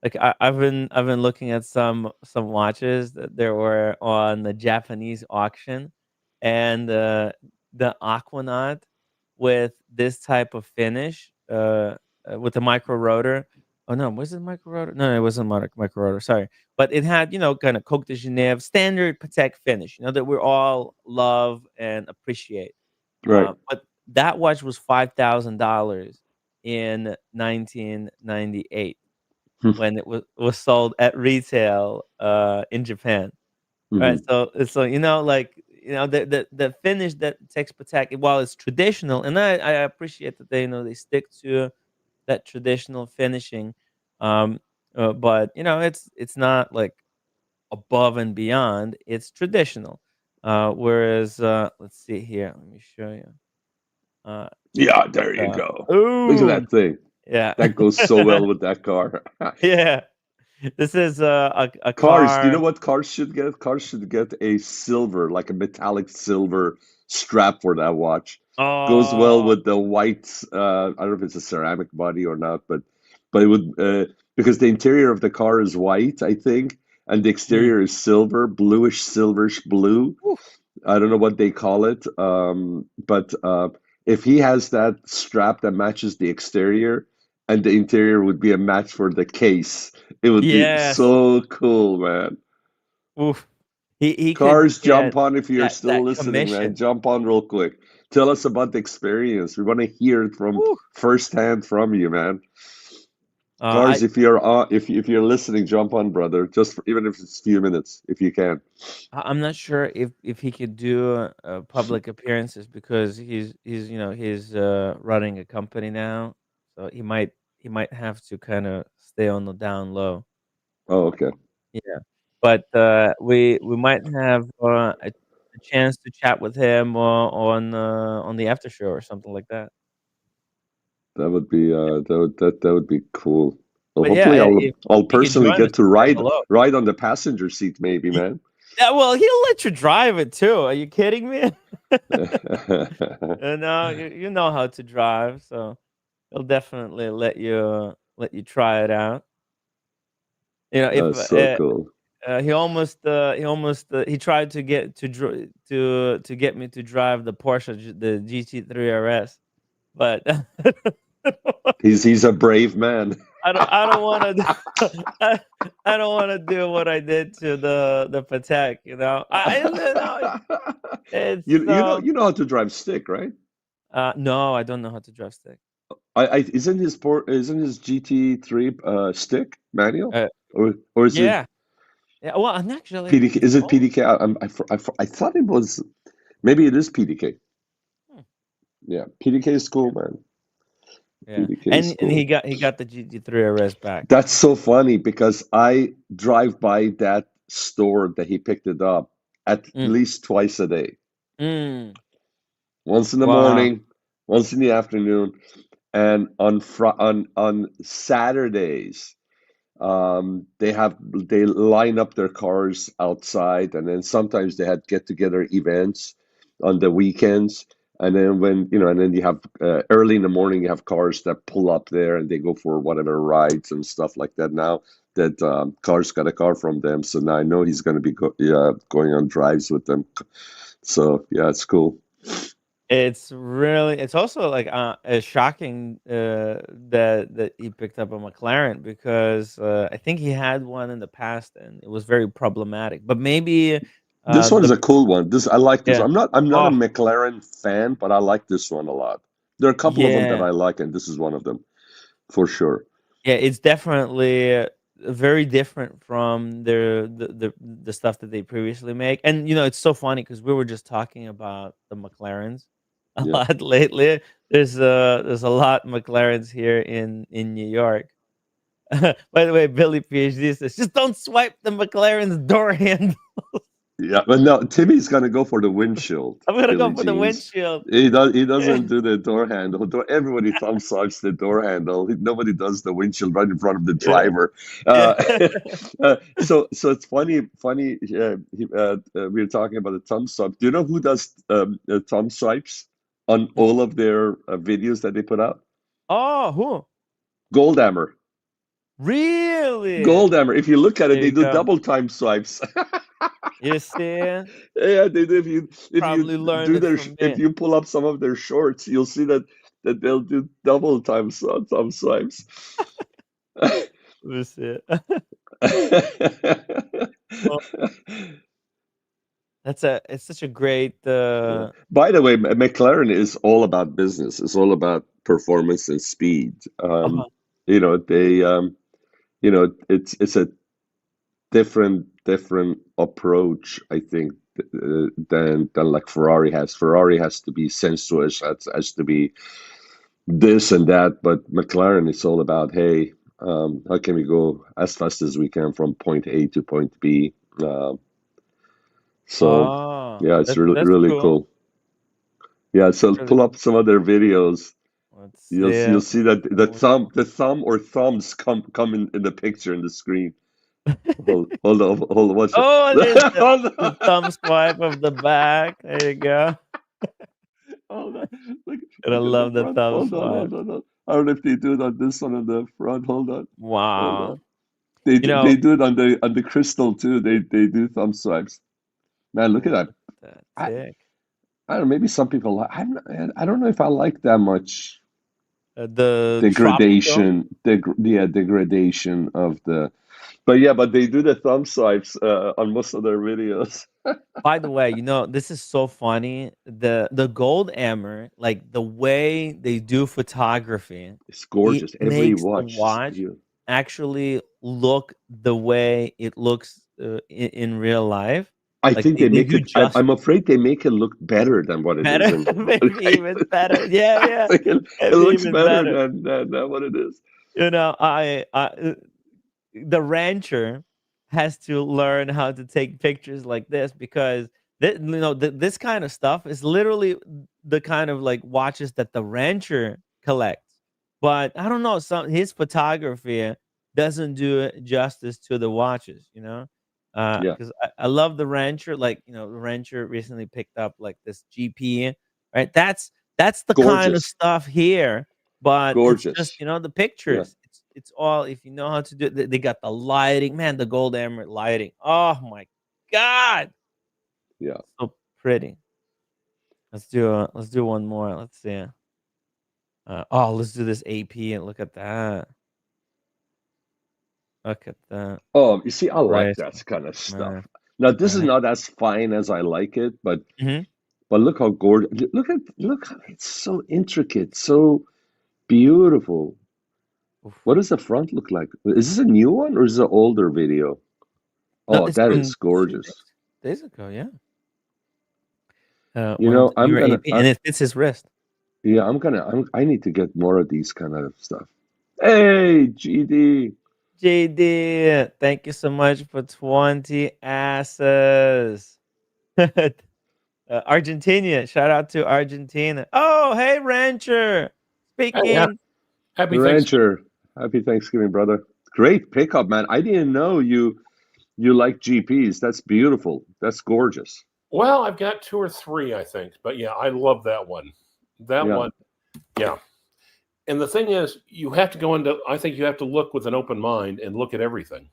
[SPEAKER 2] like I've been looking at some watches that there were on the Japanese auction, and the Aquanaut with this type of finish, with the micro rotor. Oh no, was it micro rotor? No, it wasn't micro rotor. Sorry, but it had kind of Coke de Genève standard Patek finish, that we all love and appreciate.
[SPEAKER 3] right.
[SPEAKER 2] But that watch was $5,000 in 1998 when it was sold at retail in Japan. Right,
[SPEAKER 3] Hmm.
[SPEAKER 2] so like the finish that takes Patek, while it's traditional, and I appreciate that they stick to that traditional finishing, um, but it's not like above and beyond. It's traditional, whereas let's see here. Let me show you. Uh,
[SPEAKER 3] Yeah, there you go. Look at
[SPEAKER 2] ooh,
[SPEAKER 3] that thing.
[SPEAKER 2] yeah,
[SPEAKER 3] That goes so well with that car.
[SPEAKER 2] yeah. This is a
[SPEAKER 3] Cars, do you know
[SPEAKER 2] car.
[SPEAKER 3] what cars should get? Cars should get a silver, like a metallic silver strap for that watch. Goes well
[SPEAKER 2] Oh,
[SPEAKER 3] with the white, I don't know if it's a ceramic body or not, but it would because the interior of the car is white, I think, and the
[SPEAKER 2] mm,
[SPEAKER 3] exterior is silver, bluish, silverish blue.
[SPEAKER 2] oof,
[SPEAKER 3] I don't know what they call it, but if he has that strap that matches the exterior, and the interior would be a match for the case, it would be
[SPEAKER 2] yes.
[SPEAKER 3] so cool, man.
[SPEAKER 2] Oof. He could
[SPEAKER 3] Cars, jump
[SPEAKER 2] get
[SPEAKER 3] on if you're still
[SPEAKER 2] that
[SPEAKER 3] listening, man.
[SPEAKER 2] commission.
[SPEAKER 3] Jump on real quick. Tell us about the experience. We want to hear it from
[SPEAKER 2] Woo.
[SPEAKER 3] firsthand from you, man.
[SPEAKER 2] I
[SPEAKER 3] Cars, if you're if you're listening, jump on, brother. Just for, even if it's a few minutes, if you can.
[SPEAKER 2] I'm not sure if he could do public appearances because he's running a company now, so he might have to kind of stay on the down low.
[SPEAKER 3] Oh, okay.
[SPEAKER 2] Yeah, but we might have a chance to chat with him on the after show or something like that.
[SPEAKER 3] That would be that would be cool. Well,
[SPEAKER 2] But yeah,
[SPEAKER 3] hopefully
[SPEAKER 2] if
[SPEAKER 3] I'll
[SPEAKER 2] he could
[SPEAKER 3] personally
[SPEAKER 2] join us
[SPEAKER 3] get to
[SPEAKER 2] and say
[SPEAKER 3] ride
[SPEAKER 2] hello.
[SPEAKER 3] ride on the passenger seat, maybe, man.
[SPEAKER 2] Yeah, well, he'll let you drive it too. Are you kidding me? No, you know how to drive, so he'll definitely let you try it out. If
[SPEAKER 3] That's so cool.
[SPEAKER 2] he tried to get to get me to drive the Porsche the GT3 RS, but
[SPEAKER 3] He's a brave man.
[SPEAKER 2] I don't want to I, I don't want to do what I did to the Patek. It's so.
[SPEAKER 3] You know how to drive stick, right?
[SPEAKER 2] No, I don't know how to drive stick.
[SPEAKER 3] I isn't his GT3 stick manual,
[SPEAKER 2] Uh,
[SPEAKER 3] or is it
[SPEAKER 2] yeah, yeah. Well, and actually, I think
[SPEAKER 3] PDK?
[SPEAKER 2] it's
[SPEAKER 3] Is it
[SPEAKER 2] both.
[SPEAKER 3] PDK? I thought it was, maybe it is PDK.
[SPEAKER 2] Hmm.
[SPEAKER 3] Yeah, PDK is cool, man.
[SPEAKER 2] Yeah,
[SPEAKER 3] PDK is
[SPEAKER 2] and he
[SPEAKER 3] cool.
[SPEAKER 2] got the GT3 RS back.
[SPEAKER 3] That's so funny because I drive by that store that he picked it up at
[SPEAKER 2] Mm,
[SPEAKER 3] least twice a day.
[SPEAKER 2] mm,
[SPEAKER 3] Once in the
[SPEAKER 2] wow.
[SPEAKER 3] morning, once in the afternoon, and on Saturdays, they line up their cars outside, and then sometimes they had get together events on the weekends, And then and then you have early in the morning, you have cars that pull up there and they go for whatever rides and stuff like that. Now that cars got a car from them, so now I know he's going to be going on drives with them. So yeah, it's cool.
[SPEAKER 2] It's also like shocking that he picked up a McLaren because I think he had one in the past and it was very problematic. But maybe
[SPEAKER 3] This one is
[SPEAKER 2] the
[SPEAKER 3] a cool one. I like this.
[SPEAKER 2] yeah.
[SPEAKER 3] I'm not a
[SPEAKER 2] Oh,
[SPEAKER 3] McLaren fan, but I like this one a lot. There are a couple of them that
[SPEAKER 2] yeah.
[SPEAKER 3] I like, and this is one of them for sure.
[SPEAKER 2] Yeah, it's definitely very different from the stuff that they previously make. And it's so funny because we were just talking about the McLarens a
[SPEAKER 3] Yeah.
[SPEAKER 2] lot lately. There's a lot McLarens here in New York. By the way, Billy PhD says just don't swipe the McLaren's door handle.
[SPEAKER 3] Yeah, but no, Timmy's gonna go for the windshield,
[SPEAKER 2] I'm gonna go
[SPEAKER 3] Billy
[SPEAKER 2] for the
[SPEAKER 3] Jeans.
[SPEAKER 2] windshield.
[SPEAKER 3] He doesn't do the door handle. Everybody thumb swipes the door handle. Nobody does the windshield right in front of the
[SPEAKER 2] Yeah,
[SPEAKER 3] driver.
[SPEAKER 2] yeah.
[SPEAKER 3] Uh, so it's funny. We were talking about the thumb swipe. Do you know who does thumb swipes on all of their videos that they put out?
[SPEAKER 2] Oh, who?
[SPEAKER 3] Goldhammer.
[SPEAKER 2] Really?
[SPEAKER 3] Goldhammer. If you look at it,
[SPEAKER 2] There
[SPEAKER 3] they
[SPEAKER 2] you
[SPEAKER 3] do
[SPEAKER 2] go.
[SPEAKER 3] double time swipes.
[SPEAKER 2] You see?
[SPEAKER 3] Yeah, they do. If you
[SPEAKER 2] Probably learned
[SPEAKER 3] do
[SPEAKER 2] it from
[SPEAKER 3] if
[SPEAKER 2] me.
[SPEAKER 3] you pull up some of their shorts, you'll see that they'll do double time thumb swipes.
[SPEAKER 2] You see. Well, it's such a great
[SPEAKER 3] By the way, McLaren is all about business. It's all about performance and speed.
[SPEAKER 2] uh
[SPEAKER 3] They it's a different approach, I think, than like Ferrari has. Ferrari has to be sensuous, has to be this and that, but McLaren is all about, hey, how can we go as fast as we can from point A to point B? So
[SPEAKER 2] oh,
[SPEAKER 3] yeah, it's really
[SPEAKER 2] that's
[SPEAKER 3] really
[SPEAKER 2] cool.
[SPEAKER 3] cool. Yeah,
[SPEAKER 2] That's
[SPEAKER 3] so
[SPEAKER 2] really
[SPEAKER 3] pull up
[SPEAKER 2] cool.
[SPEAKER 3] some of their videos.
[SPEAKER 2] Let's
[SPEAKER 3] You'll
[SPEAKER 2] see.
[SPEAKER 3] see that the thumb or thumbs come in the picture in the screen. Hold on, watch it.
[SPEAKER 2] Oh, there's
[SPEAKER 3] Hold
[SPEAKER 2] the
[SPEAKER 3] on.
[SPEAKER 2] thumb swipe of the back. There you go.
[SPEAKER 3] Hold on.
[SPEAKER 2] And I
[SPEAKER 3] Look at the
[SPEAKER 2] love the
[SPEAKER 3] front.
[SPEAKER 2] thumb
[SPEAKER 3] Hold on, hold
[SPEAKER 2] swipes.
[SPEAKER 3] on, hold on. I don't know if they do it on this one on the front. Hold on, hold
[SPEAKER 2] Wow.
[SPEAKER 3] on. They
[SPEAKER 2] You
[SPEAKER 3] do,
[SPEAKER 2] know,
[SPEAKER 3] they do it on the crystal too. They do thumb swipes. Man, look at
[SPEAKER 2] look
[SPEAKER 3] that.
[SPEAKER 2] at that
[SPEAKER 3] I
[SPEAKER 2] tick.
[SPEAKER 3] I don't know. Maybe some people. I don't know if I like that much
[SPEAKER 2] The tropical.
[SPEAKER 3] degradation. Degradation of the. But yeah, but they do the thumb swipes on most of their videos.
[SPEAKER 2] By the way, this is so funny. The gold hammer, like the way they do photography,
[SPEAKER 3] It's
[SPEAKER 2] it
[SPEAKER 3] gorgeous. Every
[SPEAKER 2] makes the
[SPEAKER 3] watch is
[SPEAKER 2] watch
[SPEAKER 3] beautiful.
[SPEAKER 2] actually look the way it looks in real life.
[SPEAKER 3] I
[SPEAKER 2] Like
[SPEAKER 3] think
[SPEAKER 2] they,
[SPEAKER 3] they
[SPEAKER 2] they
[SPEAKER 3] make
[SPEAKER 2] do
[SPEAKER 3] it.
[SPEAKER 2] just
[SPEAKER 3] I'm afraid they make it look better than what it is
[SPEAKER 2] better,
[SPEAKER 3] in real
[SPEAKER 2] maybe
[SPEAKER 3] life.
[SPEAKER 2] even better. Yeah,
[SPEAKER 3] I
[SPEAKER 2] yeah,
[SPEAKER 3] think it
[SPEAKER 2] maybe
[SPEAKER 3] looks
[SPEAKER 2] even
[SPEAKER 3] better
[SPEAKER 2] better.
[SPEAKER 3] than what it is.
[SPEAKER 2] I the rancher has to learn how to take pictures like this because this kind of stuff is literally the kind of like watches that the rancher collects. But I don't know, some his photography doesn't do it justice to the watches,
[SPEAKER 3] Yeah,
[SPEAKER 2] because I love the rancher. Like the rancher recently picked up like this GP, right? That's the kind of
[SPEAKER 3] gorgeous,
[SPEAKER 2] stuff here, but it's just
[SPEAKER 3] gorgeous.
[SPEAKER 2] the
[SPEAKER 3] Yeah,
[SPEAKER 2] pictures. It's all if you know how to do it. They got the lighting, man. The gold emerald lighting. Oh my god,
[SPEAKER 3] yeah.
[SPEAKER 2] so pretty. Let's do one more. Let's see. Let's do this AP and look at that. Look at that.
[SPEAKER 3] Oh, you see, I like
[SPEAKER 2] Right,
[SPEAKER 3] that kind of stuff.
[SPEAKER 2] man.
[SPEAKER 3] Now, this is
[SPEAKER 2] Right.
[SPEAKER 3] not as fine as I like it,
[SPEAKER 2] Mhm.
[SPEAKER 3] but look how gorgeous. Look how it's so intricate, so beautiful.
[SPEAKER 2] Oof.
[SPEAKER 3] What does the front look like? Is this a new one or is it an older video?
[SPEAKER 2] No,
[SPEAKER 3] Oh,
[SPEAKER 2] it's
[SPEAKER 3] that
[SPEAKER 2] from
[SPEAKER 3] is
[SPEAKER 2] 2
[SPEAKER 3] gorgeous.
[SPEAKER 2] days ago. Yeah.
[SPEAKER 3] You
[SPEAKER 2] One of
[SPEAKER 3] know,
[SPEAKER 2] the newer AP, and it fits his wrist.
[SPEAKER 3] yeah, I need to get more of these kind of stuff. Hey, GD.
[SPEAKER 2] JD, thank you so much for 20 asses. Argentina, shout out to Argentina. Oh, hey, Rancher.
[SPEAKER 4] Yeah,
[SPEAKER 2] Speaking.
[SPEAKER 4] happy Thanksgiving.
[SPEAKER 3] Rancher. Happy Thanksgiving, brother. Great pickup, man. I didn't know you like GPs. That's beautiful. That's gorgeous.
[SPEAKER 4] Well, I've got 2 or 3, I think. But yeah, I love that one. That one, yeah. And the thing is, you have to go into. I think you have to look with an open mind and look at everything.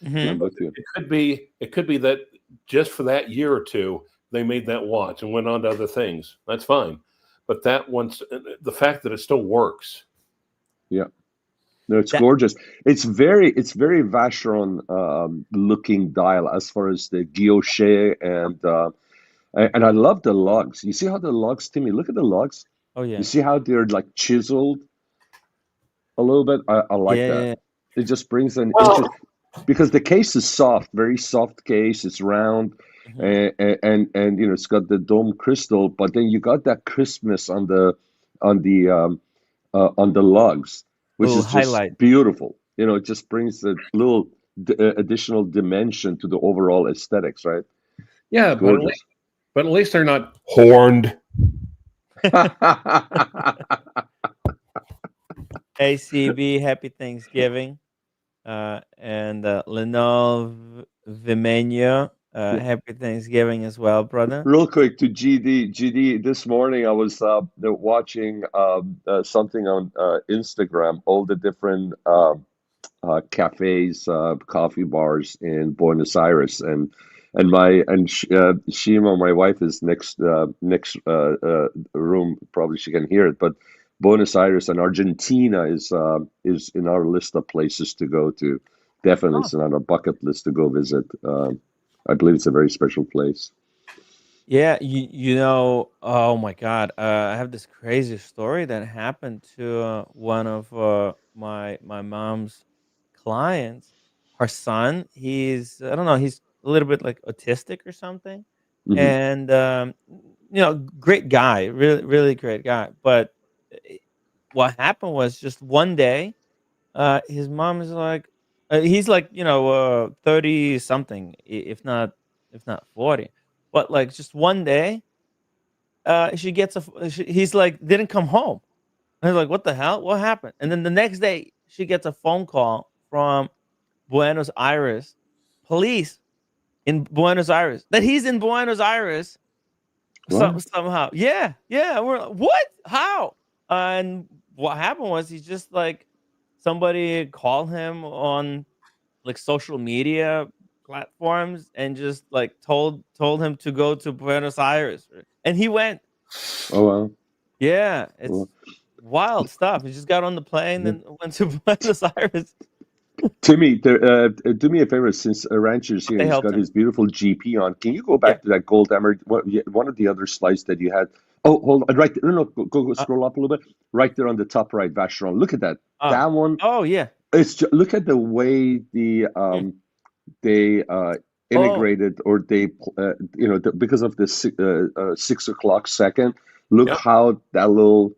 [SPEAKER 3] I'm with you.
[SPEAKER 4] It could be that just for that year or two they made that watch and went on to other things. That's fine, but that one's the fact that it still works.
[SPEAKER 3] Yeah, no, it's gorgeous. It's very Vacheron looking dial as far as the guilloche and I love the lugs. You see how the lugs, Timmy? Look at the lugs.
[SPEAKER 2] Oh yeah.
[SPEAKER 3] You see how they're like chiseled a little bit. I like that. It just brings an interest because the case is soft, very soft case. It's round, and you know it's got the dome crystal, but then you got that crispness on the lugs, which is just beautiful. You know, it just brings a little additional dimension to the overall aesthetics, right?
[SPEAKER 4] Yeah, but at least they're not horned.
[SPEAKER 2] ACB, happy Thanksgiving. And Lenore Vimeno, happy Thanksgiving as well, brother.
[SPEAKER 3] Real quick to GD, this morning I was watching something on Instagram, all the different cafes, coffee bars in Buenos Aires, and Shima, my wife, is next room. Probably she can hear it, but Buenos Aires and Argentina is in our list of places to go to. Definitely, it's on our bucket list to go visit. I believe it's a very special place.
[SPEAKER 2] Yeah, you know, oh my God, I have this crazy story that happened to one of my mom's clients. Her son, I don't know, he's a little bit like autistic or something, and you know, great guy, really really great guy. But what happened was just one day, his mom is like, he's like, you know, 30 something, if not 40. But like just one day, she gets he's like didn't come home. I was like, what the hell? What happened? And then the next day, she gets a phone call from Buenos Aires police in Buenos Aires that he's in Buenos Aires somehow. Yeah, yeah. We're like, what? How? And what happened was he just like somebody called him on like social media platforms and just like told him to go to Buenos Aires, and he went.
[SPEAKER 3] Oh wow!
[SPEAKER 2] Yeah, it's wild stuff. He just got on the plane and went to Buenos Aires.
[SPEAKER 3] Timmy, do me a favor, since Rancher's here, he's got his beautiful GP on. Can you go back to that gold hammer? One of the other slides that you had. Oh, hold on, right there. No, go scroll up a little bit. Right there on the top right, Vacheron. Look at that. That one.
[SPEAKER 2] Oh yeah.
[SPEAKER 3] It's just, look at the way they integrated, or they you know, because of the 6 o'clock second. Look how that little,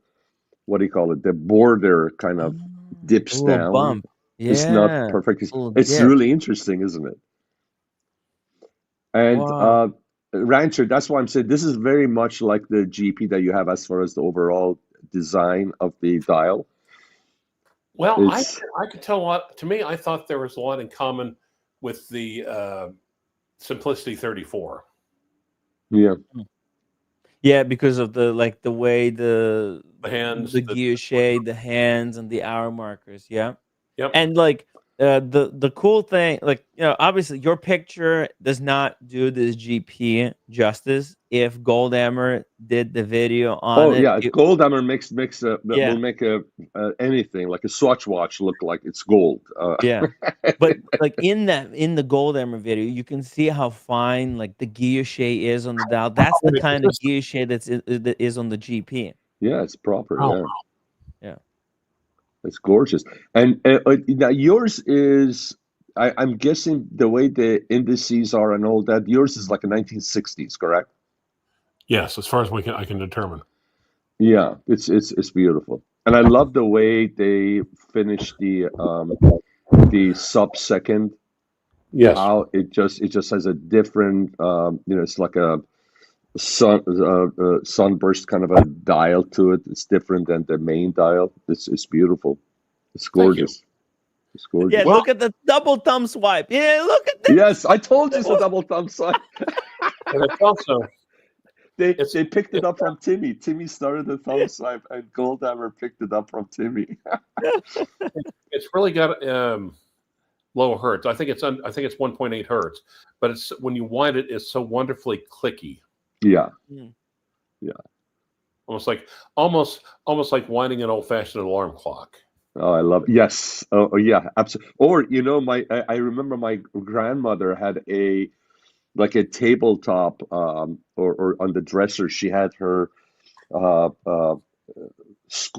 [SPEAKER 3] what do you call it? The border kind of dips down.
[SPEAKER 2] Bump. Yeah.
[SPEAKER 3] It's not perfect. It's really interesting, isn't it? And Rancher, that's why I'm saying this is very much like the GP that you have as far as the overall design of the dial.
[SPEAKER 4] Well, I could tell a lot. To me, I thought there was a lot in common with the Simplicity 34.
[SPEAKER 3] Yeah.
[SPEAKER 2] Yeah, because of the way the
[SPEAKER 4] hands,
[SPEAKER 2] the guilloche, the hands, and the hour markers. Yeah.
[SPEAKER 4] Yep.
[SPEAKER 2] And like the cool thing, like, you know, obviously your picture does not do this GP justice. If Goldhammer did the video on it,
[SPEAKER 3] Goldhammer will make anything like a Swatch watch look like it's gold.
[SPEAKER 2] Yeah, but like in the Goldhammer video, you can see how fine like the guilloche is on the dial. That's the kind of guilloche that is on the GP.
[SPEAKER 3] Yeah, it's proper.
[SPEAKER 2] Yeah.
[SPEAKER 3] It's gorgeous. And now yours is, I'm guessing the way the indices are and all that, yours is like a 1960s, correct?
[SPEAKER 4] Yes, as far as I can determine.
[SPEAKER 3] Yeah, it's beautiful. And I love the way they finished the sub-second.
[SPEAKER 4] Yes.
[SPEAKER 3] How it just has a different, you know, it's like a sunburst kind of a dial to it. It's different than the main dial. It's beautiful. It's gorgeous. It's gorgeous.
[SPEAKER 2] Yeah, look at the double thumb swipe. Yeah, look at this.
[SPEAKER 3] Yes, I told you it's a double thumb swipe.
[SPEAKER 4] it's also
[SPEAKER 3] They
[SPEAKER 4] it's
[SPEAKER 3] picked it up from Timmy. Timmy started the thumb swipe, and Goldhammer picked it up from Timmy.
[SPEAKER 4] it's really got low hertz. I think it's 1.8 hertz, but it's when you wind it, it's so wonderfully clicky.
[SPEAKER 3] Yeah,
[SPEAKER 2] Mm.
[SPEAKER 3] yeah.
[SPEAKER 4] Almost like winding an old-fashioned alarm clock.
[SPEAKER 3] Oh, I love it. Yes. Oh, yeah, absolutely. Or I remember my grandmother had a tabletop, or on the dresser she had her uh, uh,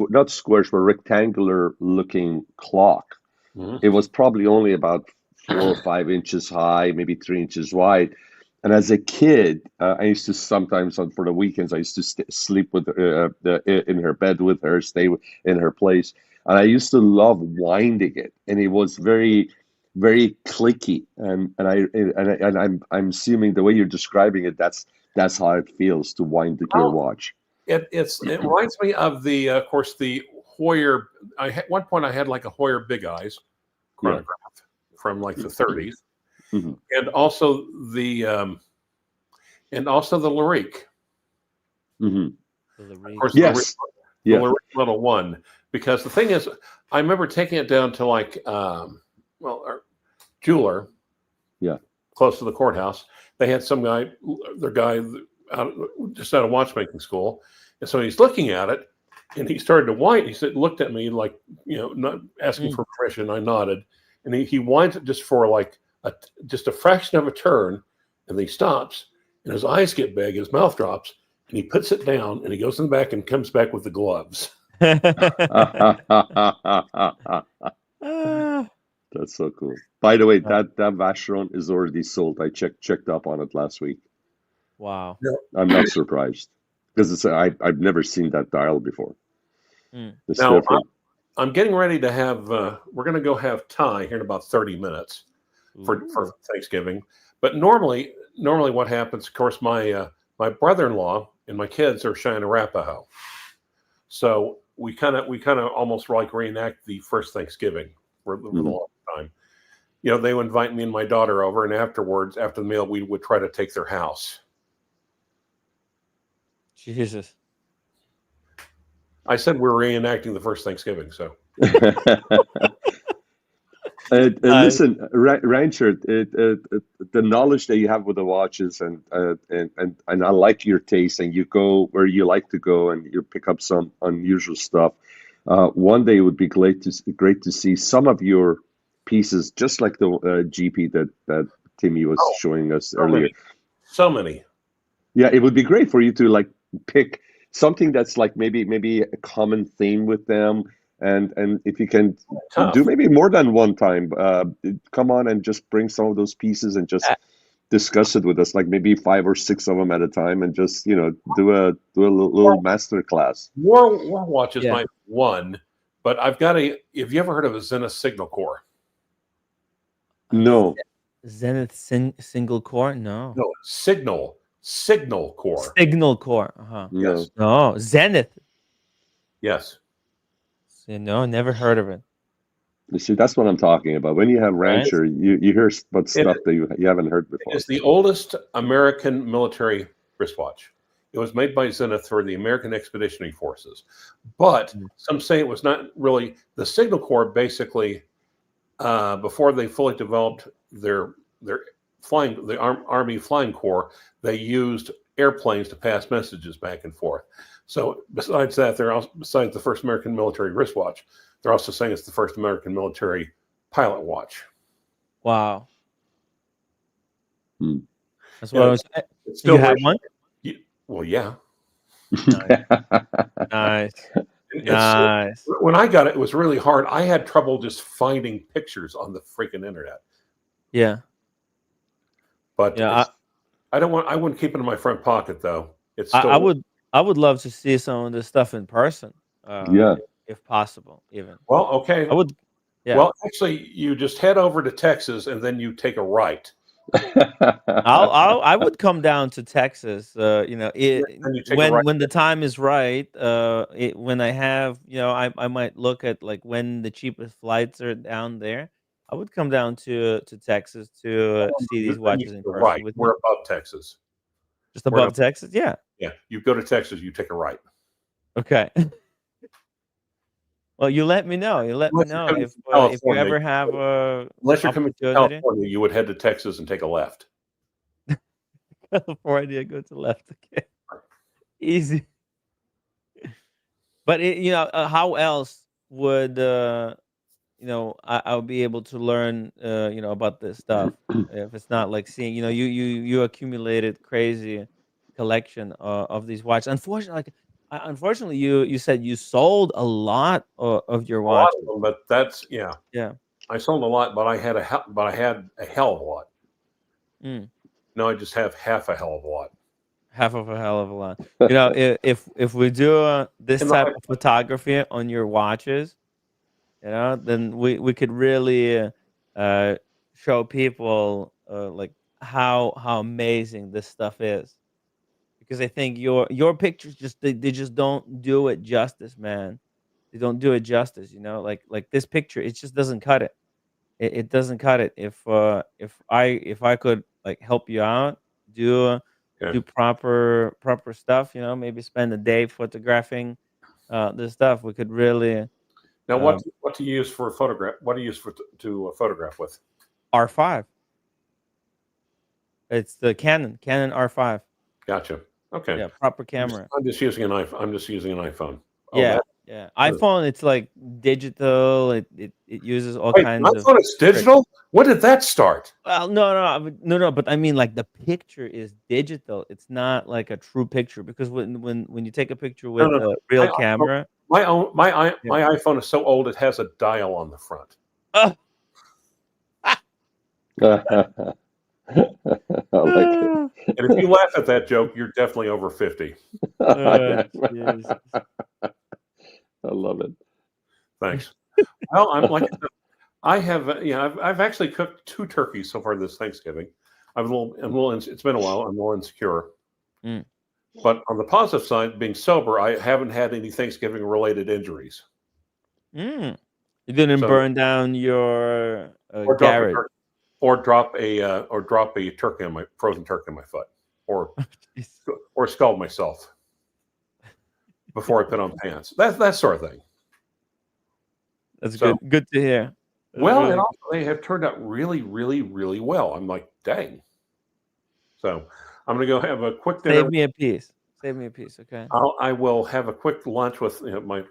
[SPEAKER 3] not squares but rectangular looking clock.
[SPEAKER 4] Mhm.
[SPEAKER 3] It was probably only about 4 or 5 inches high, maybe 3 inches wide. And as a kid, I used to sometimes for the weekends I used to sleep with in her bed with her, stay in her place, and I used to love winding it, and it was very, very clicky, and I'm assuming the way you're describing it, that's how it feels to wind your watch.
[SPEAKER 4] It reminds me of the of course the Hoyer. At one point I had like a Hoyer Big Eyes chronograph from like the 30s,
[SPEAKER 3] Mm-hmm.
[SPEAKER 4] and also the Lyrique.
[SPEAKER 3] Mm-hmm.
[SPEAKER 4] Of course,
[SPEAKER 3] Yes.
[SPEAKER 4] the
[SPEAKER 3] Yeah.
[SPEAKER 4] Lyrique Little One. Because the thing is, I remember taking it down to like our jeweler, close to the courthouse. They had some guy, just out of watchmaking school, and so he's looking at it, and he started to wind. He looked at me like, not asking for permission. I nodded, and he winds it just for like just a fraction of a turn, and then he stops, and his eyes get big, his mouth drops, and he puts it down, and he goes in the back and comes back with the gloves.
[SPEAKER 3] That's so cool. By the way, that Vacheron is already sold. I checked up on it last week.
[SPEAKER 2] Wow.
[SPEAKER 3] I'm not surprised because I've never seen that dial before. It's
[SPEAKER 4] Now,
[SPEAKER 3] different.
[SPEAKER 4] I'm getting ready to have. We're going to go have Thai here in about 30 minutes for Thanksgiving. But normally what happens? Of course, my brother-in-law and my kids are Cheyenne Arapaho, so we kind of almost like reenact the first Thanksgiving for the long time. They would invite me and my daughter over, and afterwards, after the meal, we would try to take their house.
[SPEAKER 2] Jesus.
[SPEAKER 4] I said we're reenacting the first Thanksgiving, so.
[SPEAKER 3] Listen, Rancher, the knowledge that you have with the watches, and I like your taste, and you go where you like to go, and you pick up some unusual stuff. One day it would be great to see some of your pieces, just like the GP that Timmy was showing us earlier.
[SPEAKER 4] So many.
[SPEAKER 3] Yeah, it would be great for you to like pick something that's like maybe a common theme with them, and if you can do maybe more than one time, come on and just bring some of those pieces and just discuss it with us, like maybe 5 or 6 of them at a time, and just do a little master class.
[SPEAKER 4] War watches might be one, but I've got have you ever heard of a Zenith Signal Core?
[SPEAKER 3] No.
[SPEAKER 2] Zenith single core? No.
[SPEAKER 4] No, Signal Core.
[SPEAKER 2] Signal core. Uh-huh.
[SPEAKER 4] Yes.
[SPEAKER 2] No, Zenith.
[SPEAKER 4] Yes.
[SPEAKER 2] No, never heard of it.
[SPEAKER 3] You see, that's what I'm talking about. When you have Rancher, you hear about stuff that you haven't heard before.
[SPEAKER 4] It's the oldest American military wristwatch. It was made by Zenith for the American Expeditionary Forces, but some say it was not really the Signal Corps. Basically, before they fully developed their Army Flying Corps, they used airplanes to pass messages back and forth. So besides that, besides the first American military wristwatch, they're also saying it's the first American military pilot watch.
[SPEAKER 2] Wow. That's what I was.
[SPEAKER 4] Still
[SPEAKER 2] you have one?
[SPEAKER 4] Well, yeah.
[SPEAKER 2] Nice. Nice.
[SPEAKER 4] When I got it, it was really hard. I had trouble just finding pictures on the freaking internet.
[SPEAKER 2] Yeah.
[SPEAKER 4] But I wouldn't keep it in my front pocket though. It's still
[SPEAKER 2] I would love to see some of this stuff in person. If possible, even.
[SPEAKER 4] Well, okay.
[SPEAKER 2] I would. Yeah.
[SPEAKER 4] Well, actually, you just head over to Texas and then you take a right.
[SPEAKER 2] I would come down to Texas. When the time is right. When I have, I might look at like when the cheapest flights are down there. I would come down to Texas to see these watches in person.
[SPEAKER 4] Right, we're above Texas.
[SPEAKER 2] Just above Texas? Yeah.
[SPEAKER 4] Yeah. You go to Texas, you take a right.
[SPEAKER 2] Okay. Well, you let me know. You let me know if you ever have a
[SPEAKER 4] unless you're coming to
[SPEAKER 2] opportunity.
[SPEAKER 4] California, you would head to Texas and take a left.
[SPEAKER 2] California, go to left. Okay. Easy. But how else would I'll be able to learn about this stuff if it's not like seeing you accumulated crazy collection of these watches. Unfortunately, you said you sold a lot of your
[SPEAKER 4] A lot
[SPEAKER 2] watches.
[SPEAKER 4] of them, but that's
[SPEAKER 2] Yeah.
[SPEAKER 4] I sold a lot, but I had a hell of a lot.
[SPEAKER 2] Mm.
[SPEAKER 4] No, I just have half a hell of a lot.
[SPEAKER 2] Half of a hell of a lot. If we do this type of photography on your watches, then we could really show people like how amazing this stuff is. Because I think your pictures they just don't do it justice, man. They don't do it justice, like this picture, it just doesn't cut it. It doesn't cut it. If I could like help you out, do
[SPEAKER 4] Okay.
[SPEAKER 2] proper stuff, maybe spend a day photographing this stuff, we could really.
[SPEAKER 4] Now, what do you use for a photograph? What do you use to photograph with?
[SPEAKER 2] R5. It's the Canon R5.
[SPEAKER 4] Gotcha. Okay.
[SPEAKER 2] Yeah, proper camera.
[SPEAKER 4] I'm just using an iPhone. Oh,
[SPEAKER 2] Yeah, yeah. iPhone, it's like digital. It uses all
[SPEAKER 4] wait,
[SPEAKER 2] kinds of.
[SPEAKER 4] iPhone is digital? When did that start?
[SPEAKER 2] Well, no. But I mean, like the picture is digital. It's not like a true picture because when you take a picture with a real camera.
[SPEAKER 4] My iPhone is so old it has a dial on the front.
[SPEAKER 3] I like it.
[SPEAKER 4] And if you laugh at that joke, you're definitely over 50.
[SPEAKER 3] I love it.
[SPEAKER 4] Thanks. Well, I'm like, I have, I've actually cooked 2 turkeys so far this Thanksgiving. I'm a little. It's been a while. I'm a little insecure.
[SPEAKER 2] Mm.
[SPEAKER 4] But on the positive side, being sober, I haven't had any Thanksgiving-related injuries.
[SPEAKER 2] You didn't burn down your garage.
[SPEAKER 4] Or drop a turkey on my frozen turkey on my foot, or scald myself before I put on pants. That sort of thing.
[SPEAKER 2] That's good. Good to hear.
[SPEAKER 4] Well, and also they have turned out really, really, really well. I'm like, dang. So I'm going to go have a quick dinner.
[SPEAKER 2] Save me a piece, okay?
[SPEAKER 4] I will have a quick lunch with my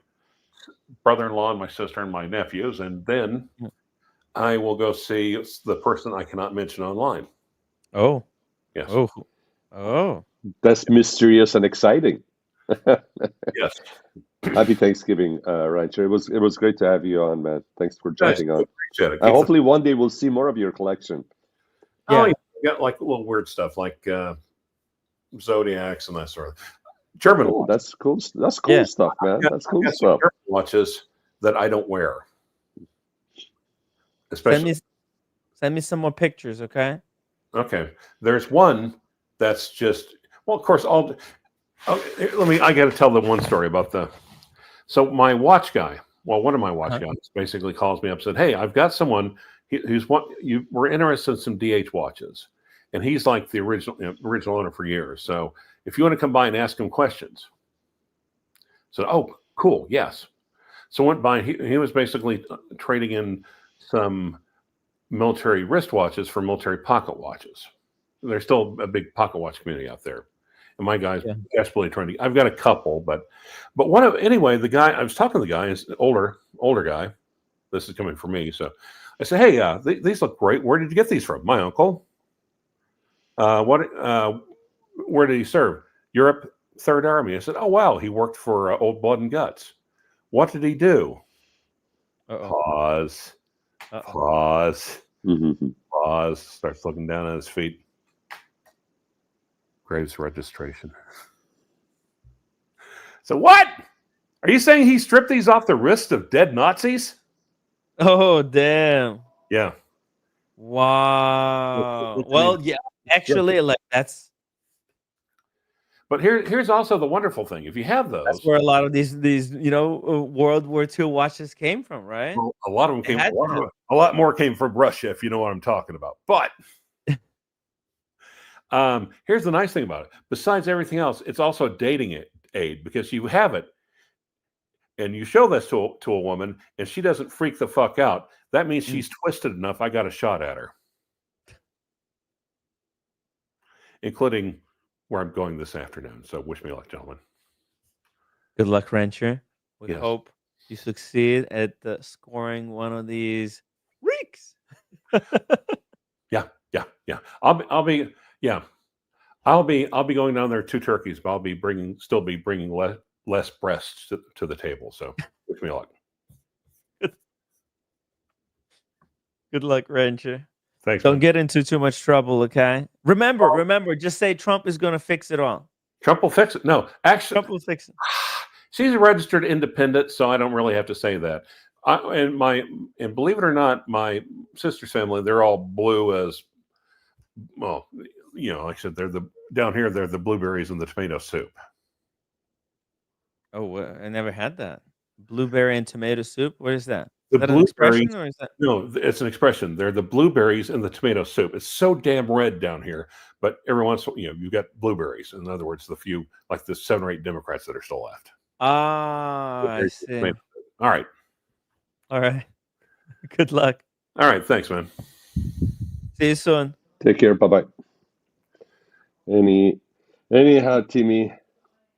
[SPEAKER 4] brother-in-law and my sister and my nephews, and then I will go see the person I cannot mention online.
[SPEAKER 2] Oh.
[SPEAKER 4] Yes.
[SPEAKER 2] Oh.
[SPEAKER 3] That's mysterious and exciting.
[SPEAKER 4] Yes.
[SPEAKER 3] Happy Thanksgiving, Rancher. It was great to have you on, man. Thanks for jumping on.
[SPEAKER 4] Appreciate it.
[SPEAKER 3] Hopefully one day we'll see more of your collection.
[SPEAKER 2] Yeah.
[SPEAKER 4] Oh, you got like little weird stuff like zodiacs and that sort of German watches.
[SPEAKER 3] That's cool. That's cool stuff, man. That's cool stuff.
[SPEAKER 4] German watches that I don't wear. Especially
[SPEAKER 2] send me some more pictures, okay?
[SPEAKER 4] Okay. There's one that's just of course I got to tell them one story about so my watch guy, one of my watch guys basically calls me up and said, "Hey, I've got someone we're interested in some DH watches." And he's like the original owner for years. So if you want to come by and ask him questions. So, oh, cool. Yes. So went by, he was basically trading in some military wristwatches for military pocket watches. There's still a big pocket watch community out there. And my guy's desperately trying to, I've got a couple, but anyway, the guy, I was talking to the guy, is an older guy. This is coming from me. So I said, "Hey, these look great. Where did you get these from?" "My uncle." Where did he serve?" "Europe, Third Army." I said, "Oh, wow. He worked for Old Blood and Guts." "What did he do?" Pause. Pause. Pause. Starts looking down at his feet. "Graves registration." So what? Are you saying he stripped these off the wrists of dead Nazis?
[SPEAKER 2] Oh, damn.
[SPEAKER 4] Yeah.
[SPEAKER 2] Wow. Well, yeah, actually, like that's.
[SPEAKER 4] But here's also the wonderful thing. If you have those,
[SPEAKER 2] that's where a lot of these World War II watches came from, right?
[SPEAKER 4] Well, a lot of them came. A lot more came from Russia, if you know what I'm talking about. But Here's the nice thing about it. Besides everything else, it's also a dating aid because you have it and you show this to a woman and she doesn't freak the fuck out. That means she's twisted enough. I got a shot at her, including where I'm going this afternoon. So wish me luck, gentlemen.
[SPEAKER 2] Good luck, Rancher. We
[SPEAKER 4] Yes.
[SPEAKER 2] hope you succeed at scoring one of these reeks.
[SPEAKER 4] Yeah. I'll be going down there 2 turkeys, but I'll be still bringing less breasts to the table. So wish me luck.
[SPEAKER 2] Good luck, Rancher.
[SPEAKER 4] Thanks.
[SPEAKER 2] Don't
[SPEAKER 4] man.
[SPEAKER 2] get into too much trouble, okay? Remember, just say Trump is going to fix it all.
[SPEAKER 4] Trump will fix it. No, actually,
[SPEAKER 2] Trump will fix it.
[SPEAKER 4] she's a registered independent, so I don't really have to say that. And believe it or not, my sister's family, they're all blue as well. Like I said, they're down here. They're the blueberries in the tomato soup.
[SPEAKER 2] Oh, I never had that. Blueberry and tomato soup. What is that?
[SPEAKER 4] The
[SPEAKER 2] Is that an expression or is that?
[SPEAKER 4] No, it's an expression. They're the blueberries in the tomato soup. It's so damn red down here, but every once in a while, you've got blueberries. In other words, the few, like the 7 or 8 Democrats that are still left.
[SPEAKER 2] I see.
[SPEAKER 4] All right.
[SPEAKER 2] Good luck.
[SPEAKER 4] All right. Thanks, man.
[SPEAKER 2] See you soon.
[SPEAKER 3] Take care. Bye bye. Anyhow, Timmy,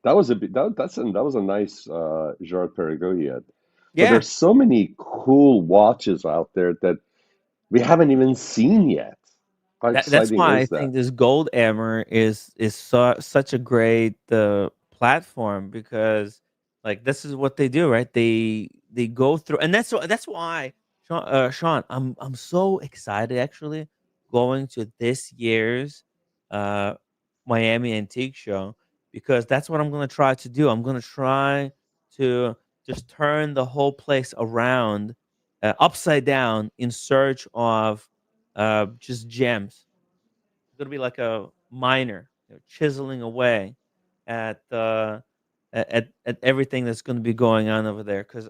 [SPEAKER 3] that was a nice Jacques Perregaux he had. But
[SPEAKER 2] Yeah,
[SPEAKER 3] there's so many cool watches out there that we haven't even seen yet. How
[SPEAKER 2] that's
[SPEAKER 3] exciting
[SPEAKER 2] why I
[SPEAKER 3] is that?
[SPEAKER 2] think this Gold Hammer is such a great platform because like this is what they do, right? They go through, and that's why Sean, I'm so excited actually going to this year's uh Miami Antique Show because that's what I'm gonna try to do. I'm gonna try to just turn the whole place around upside down in search of just gems. It's gonna be like a miner, chiseling away at at everything that's gonna be going on over there. Because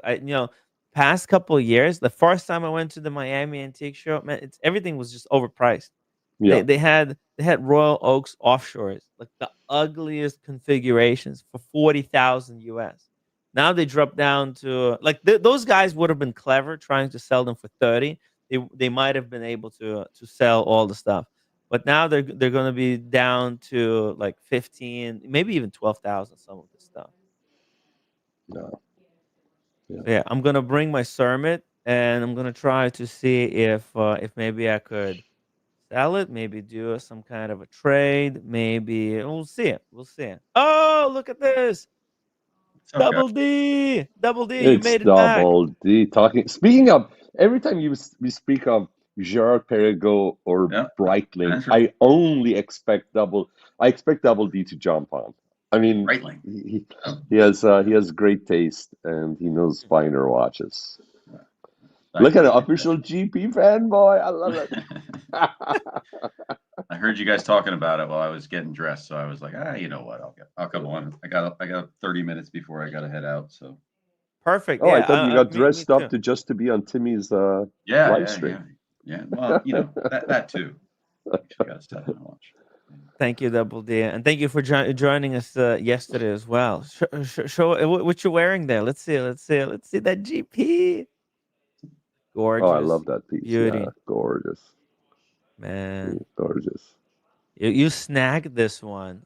[SPEAKER 2] past couple of years, the first time I went to the Miami Antique Show, man, everything was just overpriced.
[SPEAKER 3] Yeah.
[SPEAKER 2] They had Royal Oaks offshores, like the ugliest configurations for 40,000 US. Now they dropped down to like those guys would have been clever trying to sell them for 30. They might have been able to sell all the stuff. But now they're going to be down to like 15, maybe even 12,000 some of this stuff.
[SPEAKER 3] No.
[SPEAKER 2] So yeah, I'm going to bring my Cermet and I'm going to try to see if maybe I could sell it, maybe do some kind of a trade, maybe we'll see it. We'll see it. Oh, look at this.
[SPEAKER 5] What's up,
[SPEAKER 2] Double
[SPEAKER 5] guys?
[SPEAKER 2] D. Double D, you
[SPEAKER 3] It's
[SPEAKER 2] made it back.
[SPEAKER 3] Double D talking. Speaking of, every time we speak of Jacques Perregaux or
[SPEAKER 5] Yeah,
[SPEAKER 3] Breitling,
[SPEAKER 5] that's right.
[SPEAKER 3] I expect Double D to jump on. I mean,
[SPEAKER 5] Breitling.
[SPEAKER 3] he has great taste and he knows finer watches.
[SPEAKER 5] Back
[SPEAKER 3] Look at
[SPEAKER 5] to
[SPEAKER 3] it, official GP fanboy. I love it.
[SPEAKER 5] I heard you guys talking about it while I was getting dressed, so I was like, you know what? I'll come on. I got 30 minutes before I got to head out. So
[SPEAKER 2] Perfect.
[SPEAKER 3] Oh, I
[SPEAKER 2] Yeah,
[SPEAKER 3] thought you got
[SPEAKER 2] me
[SPEAKER 3] dressed up
[SPEAKER 2] too.
[SPEAKER 3] to be on Timmy's
[SPEAKER 5] yeah,
[SPEAKER 3] live
[SPEAKER 5] yeah,
[SPEAKER 3] stream.
[SPEAKER 5] yeah. Well, that too. You got to set my watch.
[SPEAKER 2] Thank you, Double D, and thank you for joining us yesterday as well. Show what you're wearing there. Let's see that GP. Gorgeous.
[SPEAKER 3] Oh, I love that piece.
[SPEAKER 2] Beauty.
[SPEAKER 3] Yeah, gorgeous.
[SPEAKER 2] Man.
[SPEAKER 3] Gorgeous.
[SPEAKER 2] You snagged this one.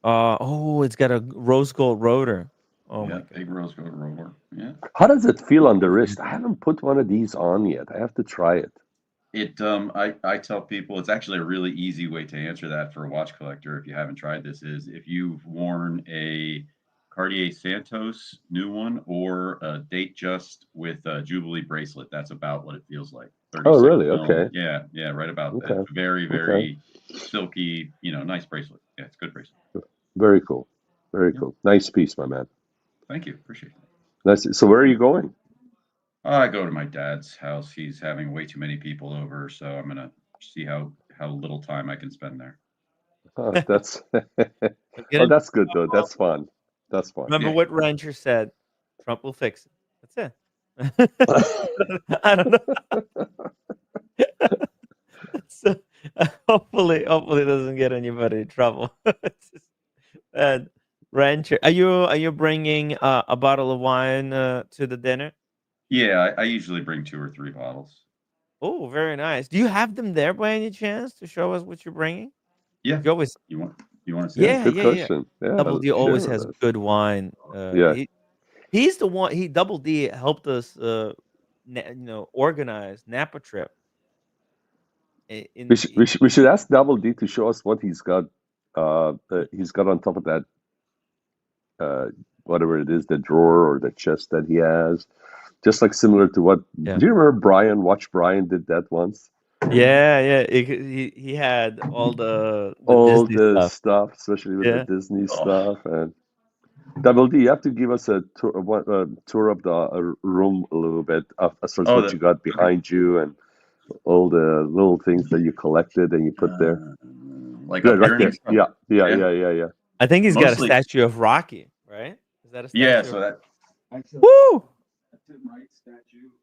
[SPEAKER 2] It's got a rose gold rotor. Oh
[SPEAKER 5] yeah,
[SPEAKER 2] my God.
[SPEAKER 5] big rose gold roller. Yeah.
[SPEAKER 3] How does it feel on the wrist? I haven't put one of these on yet. I have to try it.
[SPEAKER 5] I tell people it's actually a really easy way to answer that for a watch collector if you haven't tried this is if you've worn a Cartier Santos new one or a Date Just with a Jubilee bracelet, that's about what it feels like.
[SPEAKER 3] Oh,
[SPEAKER 5] 36
[SPEAKER 3] really?
[SPEAKER 5] mil.
[SPEAKER 3] Okay.
[SPEAKER 5] Yeah, right about
[SPEAKER 3] Okay.
[SPEAKER 5] that. Very, very silky, nice bracelet. Yeah, it's a good bracelet.
[SPEAKER 3] Very cool. Very
[SPEAKER 5] Yeah.
[SPEAKER 3] cool. Nice piece, my man.
[SPEAKER 5] Thank you. Appreciate it.
[SPEAKER 3] Nice. So where are you going?
[SPEAKER 5] I go to my dad's house. He's having way too many people over, so I'm gonna see how little time I can spend there.
[SPEAKER 3] That's
[SPEAKER 2] Get
[SPEAKER 3] that's good though. That's fun. That's fun.
[SPEAKER 2] Remember
[SPEAKER 5] Yeah.
[SPEAKER 2] what Ranger said? Trump will fix it. That's it. I don't know. So, hopefully it doesn't get anybody in trouble. It's just- and Rancher, are you bringing a bottle of wine to the dinner?
[SPEAKER 5] Yeah, I usually bring 2 or 3 bottles.
[SPEAKER 2] Oh, very nice. Do you have them there by any chance to show us what you're bringing?
[SPEAKER 5] Yeah.
[SPEAKER 2] You always,
[SPEAKER 5] You want to see
[SPEAKER 3] Yeah,
[SPEAKER 5] them?
[SPEAKER 2] yeah,
[SPEAKER 3] good
[SPEAKER 2] yeah, yeah.
[SPEAKER 3] question. Yeah,
[SPEAKER 2] Double D always
[SPEAKER 3] share
[SPEAKER 2] has
[SPEAKER 3] with us.
[SPEAKER 2] good wine.
[SPEAKER 3] Yeah,
[SPEAKER 2] He's the one. He Double D helped us, organize Napa trip. In
[SPEAKER 3] we should ask Double D to show us what he's got on top of that uh, whatever it is, the drawer or the chest that he has. Just like similar to what,
[SPEAKER 2] Yeah.
[SPEAKER 3] do you remember Brian? Watch Brian did that once.
[SPEAKER 2] Yeah, yeah. He had all the
[SPEAKER 3] All
[SPEAKER 2] Disney
[SPEAKER 3] the
[SPEAKER 2] stuff.
[SPEAKER 3] stuff, especially with the
[SPEAKER 2] Yeah.
[SPEAKER 3] Disney
[SPEAKER 5] Oh,
[SPEAKER 3] stuff. And Double D, you have to give us a tour of the room a little bit, as far as
[SPEAKER 5] oh,
[SPEAKER 3] what you got
[SPEAKER 5] okay.
[SPEAKER 3] behind you and all the little things that you collected and you put there.
[SPEAKER 5] Like
[SPEAKER 3] Yeah,
[SPEAKER 5] up
[SPEAKER 3] right
[SPEAKER 5] here and
[SPEAKER 3] there.
[SPEAKER 5] stuff.
[SPEAKER 3] Yeah, yeah,
[SPEAKER 5] Yeah,
[SPEAKER 3] yeah, yeah, yeah.
[SPEAKER 2] I think he's got a
[SPEAKER 5] mostly.
[SPEAKER 2] statue of Rocky, right? Is that a
[SPEAKER 5] Yeah,
[SPEAKER 2] statue
[SPEAKER 5] so
[SPEAKER 2] of
[SPEAKER 5] that actually
[SPEAKER 2] Woo!
[SPEAKER 5] a Tim Wright statue that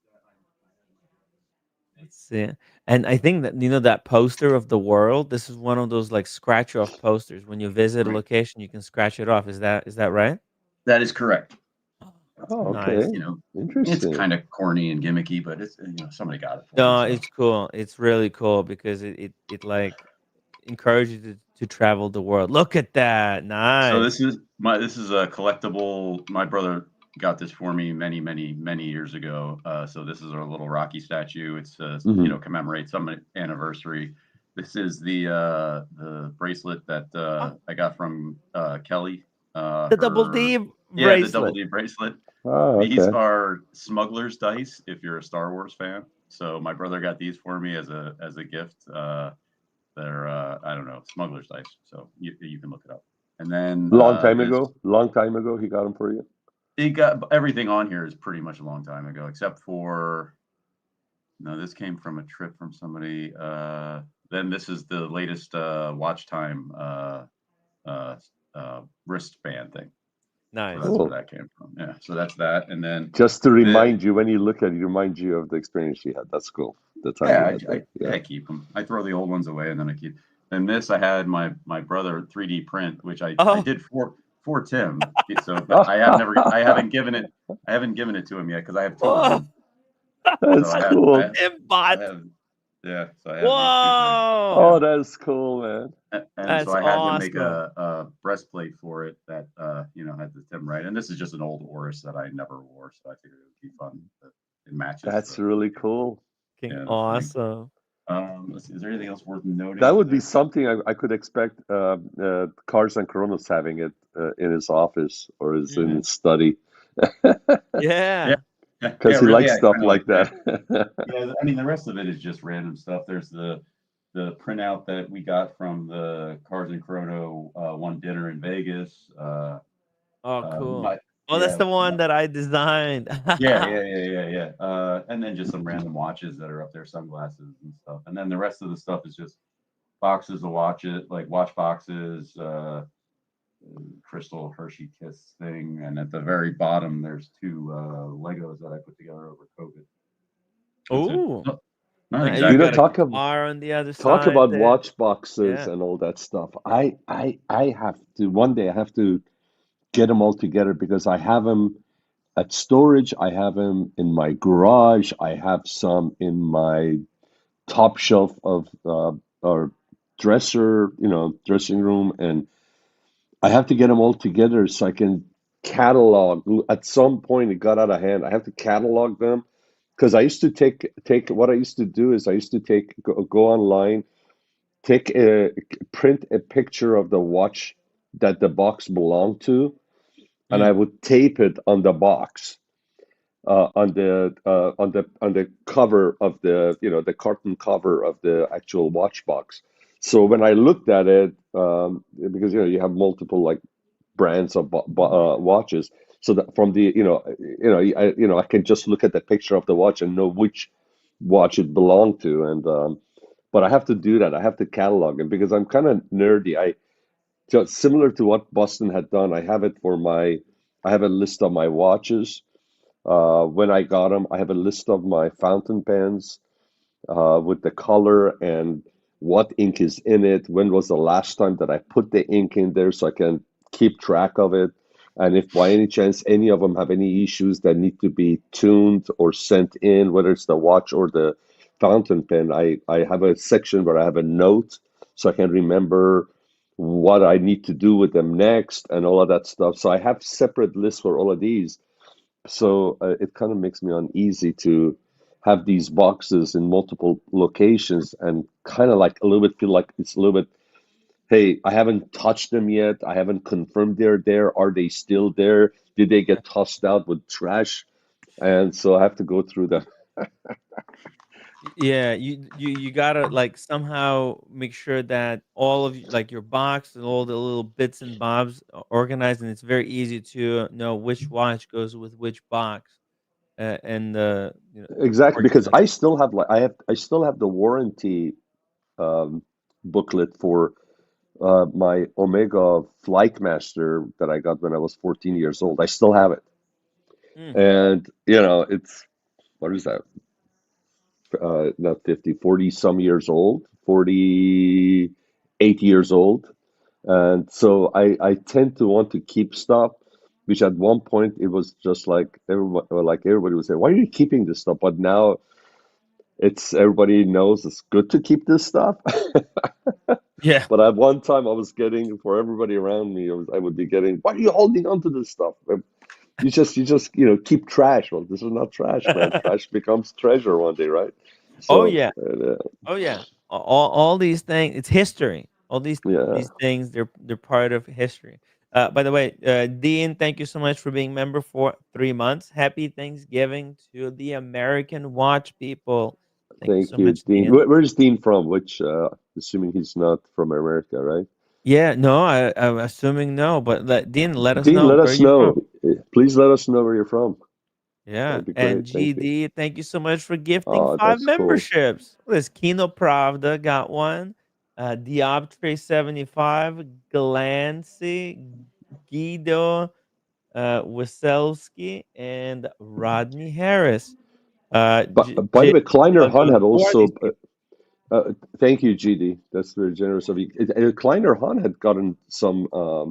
[SPEAKER 2] Let's see. And I think that that poster of the world, this is one of those like scratch off posters. When you visit a
[SPEAKER 5] right.
[SPEAKER 2] location, you can scratch it off. Is that right?
[SPEAKER 5] That is correct.
[SPEAKER 3] Oh,
[SPEAKER 2] Nice.
[SPEAKER 3] okay.
[SPEAKER 5] You know, it's
[SPEAKER 3] Interesting.
[SPEAKER 5] kind of corny and gimmicky, but it's somebody got it for me.
[SPEAKER 2] No,
[SPEAKER 5] So
[SPEAKER 2] it's cool. It's really cool because it like encourages you to travel the world. Look at that. Nice.
[SPEAKER 5] this is a collectible. My brother got this for me many years ago. So this is our little Rocky statue. It's
[SPEAKER 3] Hmm.
[SPEAKER 5] commemorates some anniversary. This is the bracelet that
[SPEAKER 2] Oh,
[SPEAKER 5] I got from Kelly.
[SPEAKER 2] the double
[SPEAKER 5] Her
[SPEAKER 2] D
[SPEAKER 5] Yeah, the double
[SPEAKER 2] bracelet.
[SPEAKER 5] D bracelet.
[SPEAKER 3] Oh,
[SPEAKER 5] These
[SPEAKER 3] okay.
[SPEAKER 5] are smuggler's dice. If you're a Star Wars fan, so my brother got these for me as a gift. They're I don't know, smuggler's dice. So you can look it up. And then
[SPEAKER 3] Long time ago, he got them for you.
[SPEAKER 5] he got everything on here is pretty much a long time ago, except for no, this came from a trip from somebody. Then this is the latest watch time uh, wristband thing. So
[SPEAKER 2] Nice.
[SPEAKER 5] that's where
[SPEAKER 3] Cool.
[SPEAKER 5] that came from. Yeah. So that's that. And then
[SPEAKER 3] Just to
[SPEAKER 5] the
[SPEAKER 3] remind you, when you look at it, remind you of the experience you had. That's cool. The time you
[SPEAKER 5] yeah,
[SPEAKER 3] had there. Yeah.
[SPEAKER 5] I keep them. I throw the old ones away and then I keep. And this I had my brother 3D print, which I
[SPEAKER 2] Oh,
[SPEAKER 5] did for Tim. So but I haven't given it to him yet because I have two of
[SPEAKER 2] whoa.
[SPEAKER 5] them. So
[SPEAKER 3] That's cool.
[SPEAKER 2] Imbot.
[SPEAKER 5] I have yeah. So I have these two things.
[SPEAKER 3] Oh,
[SPEAKER 2] Whoa.
[SPEAKER 3] that's cool, man.
[SPEAKER 5] And so
[SPEAKER 2] That's
[SPEAKER 5] I had him make
[SPEAKER 2] awesome.
[SPEAKER 5] a breastplate for it that had the Tim Wright. And this is just an old Oris that I never wore, so I figured it would be fun. It matches
[SPEAKER 3] That's
[SPEAKER 5] the
[SPEAKER 3] really cool.
[SPEAKER 2] Fucking
[SPEAKER 5] thing.
[SPEAKER 2] awesome.
[SPEAKER 5] Let's see, is there anything else worth noting?
[SPEAKER 3] That would be something I could expect Cars and Kronos having it in his office or in his study.
[SPEAKER 2] Yeah.
[SPEAKER 3] Because he
[SPEAKER 5] Really,
[SPEAKER 3] likes stuff like that.
[SPEAKER 5] Yeah, I mean the rest of it is just random stuff. There's the printout that we got from the Cars and Chrono one dinner in Vegas.
[SPEAKER 2] Oh, cool.
[SPEAKER 5] My,
[SPEAKER 2] Oh, that's
[SPEAKER 5] yeah,
[SPEAKER 2] the one that I designed.
[SPEAKER 5] yeah. And then just some random watches that are up there, sunglasses and stuff. And then the rest of the stuff is just boxes of watches, like watch boxes, Crystal Hershey Kiss thing, and at the very bottom there's two Legos that I put together over COVID.
[SPEAKER 2] Ooh.
[SPEAKER 5] Not
[SPEAKER 2] You
[SPEAKER 5] exactly.
[SPEAKER 2] got a
[SPEAKER 3] talk
[SPEAKER 2] car on the other
[SPEAKER 3] talk
[SPEAKER 2] side
[SPEAKER 3] about
[SPEAKER 2] there.
[SPEAKER 3] watch boxes
[SPEAKER 2] Yeah.
[SPEAKER 3] and all that stuff. I have to one day I have to get them all together because I have them at storage. I have them in my garage. I have some in my top shelf of our dresser, dressing room, and I have to get them all together so I can catalog. At some point, it got out of hand. I have to catalog them because I used to take what I used to do is I used to go online, print a picture of the watch that the box belonged to, and I
[SPEAKER 2] Mm.
[SPEAKER 3] would tape it on the box, on the cover of the carton cover of the actual watch box. So when I looked at it, because you have multiple like brands of watches, so that from the I can just look at the picture of the watch and know which watch it belonged to, and but I have to do that. I have to catalog it because I'm kind of nerdy. I just similar to what Boston had done. I have a list of my watches when I got them. I have a list of my fountain pens with the color and what ink is in it, when was the last time that I put the ink in there, so I can keep track of it. And if by any chance any of them have any issues that need to be tuned or sent in, whether it's the watch or the fountain pen, I have a section where I have a note so I can remember what I need to do with them next and all of that stuff. So I have separate lists for all of these. So it kind of makes me uneasy to have these boxes in multiple locations and kind of like a little bit feel like it's a little bit, hey, I haven't touched them yet. I haven't confirmed they're there. Are they still there? Did they get tossed out with trash? And so I have to go through them.
[SPEAKER 2] Yeah, you gotta like somehow make sure that all of like your box and all the little bits and bobs are organized, and it's very easy to know which watch goes with which box, and
[SPEAKER 3] Exactly,
[SPEAKER 2] working
[SPEAKER 3] because
[SPEAKER 2] on.
[SPEAKER 3] I still have the warranty booklet for my Omega Flightmaster that I got when I was 14 years old. I still have it.
[SPEAKER 2] Mm,
[SPEAKER 3] And, it's, what is that? Not 50, 40 some years old, 48 years old. And so I tend to want to keep stuff, which at one point it was just like everybody would say, why are you keeping this stuff? But now everybody knows it's good to keep this stuff.
[SPEAKER 2] yeah.
[SPEAKER 3] But at one time I was getting, for everybody around me, I would be getting, why are you holding on to this stuff? You just keep trash. Well, this is not trash, man. Trash becomes treasure one day, right?
[SPEAKER 2] Oh
[SPEAKER 3] So
[SPEAKER 2] yeah. Oh yeah. All these things, it's history. All
[SPEAKER 3] yeah,
[SPEAKER 2] these things, they're part of history. By the way, Dean, thank you so much for being member for 3 months. Happy Thanksgiving to the American watch people. Thank you
[SPEAKER 3] thank
[SPEAKER 2] so
[SPEAKER 3] you,
[SPEAKER 2] much,
[SPEAKER 3] Dean.
[SPEAKER 2] Dean.
[SPEAKER 3] Where's Dean from? Which, assuming he's not from America, right?
[SPEAKER 2] Yeah, no, I'm assuming no, but Dean, let us
[SPEAKER 3] Dean,
[SPEAKER 2] know
[SPEAKER 3] let
[SPEAKER 2] where
[SPEAKER 3] us
[SPEAKER 2] you from.
[SPEAKER 3] know. Please let us know where you're from.
[SPEAKER 2] Yeah,
[SPEAKER 3] That'd be
[SPEAKER 2] and
[SPEAKER 3] great. Thank you.
[SPEAKER 2] GD, thank you so much for gifting
[SPEAKER 3] Oh,
[SPEAKER 2] 5
[SPEAKER 3] that's cool.
[SPEAKER 2] memberships. This Kino Pravda got one. Dioptre 75, Galancy, Guido Wasilski, and Rodney Harris.
[SPEAKER 3] By the way, Kleiner Han
[SPEAKER 2] Goes,
[SPEAKER 3] had
[SPEAKER 2] who are these
[SPEAKER 3] also.
[SPEAKER 2] people?
[SPEAKER 3] Thank you, GD. That's very generous of you. Kleiner Han had gotten some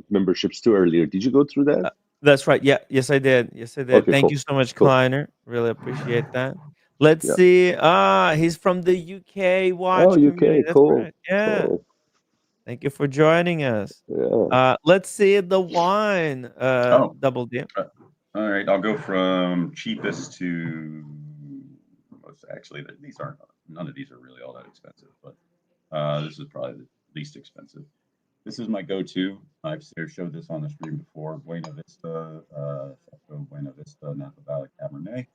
[SPEAKER 3] memberships too earlier. Did you go through that?
[SPEAKER 2] That's right. Yeah, yes, I did. Yes, I did.
[SPEAKER 3] Okay,
[SPEAKER 2] Thank you
[SPEAKER 3] cool,
[SPEAKER 2] so much,
[SPEAKER 3] cool.
[SPEAKER 2] Kleiner. Really appreciate that. Let's
[SPEAKER 3] Yeah.
[SPEAKER 2] see. He's from the UK
[SPEAKER 3] Oh,
[SPEAKER 2] watch community.
[SPEAKER 3] UK,
[SPEAKER 2] That's
[SPEAKER 3] cool,
[SPEAKER 2] right. Yeah.
[SPEAKER 3] cool.
[SPEAKER 2] Thank you for joining us.
[SPEAKER 3] Yeah.
[SPEAKER 2] Let's see the wine.
[SPEAKER 5] Oh,
[SPEAKER 2] Double D.
[SPEAKER 5] uh, all right. I'll go from cheapest to most. Actually, these aren't. None of these are really all that expensive, but this is probably the least expensive. This is my go-to. I've showed this on the stream before. Buena Vista, Chateau Buena Vista, Napa Valley Cabernet.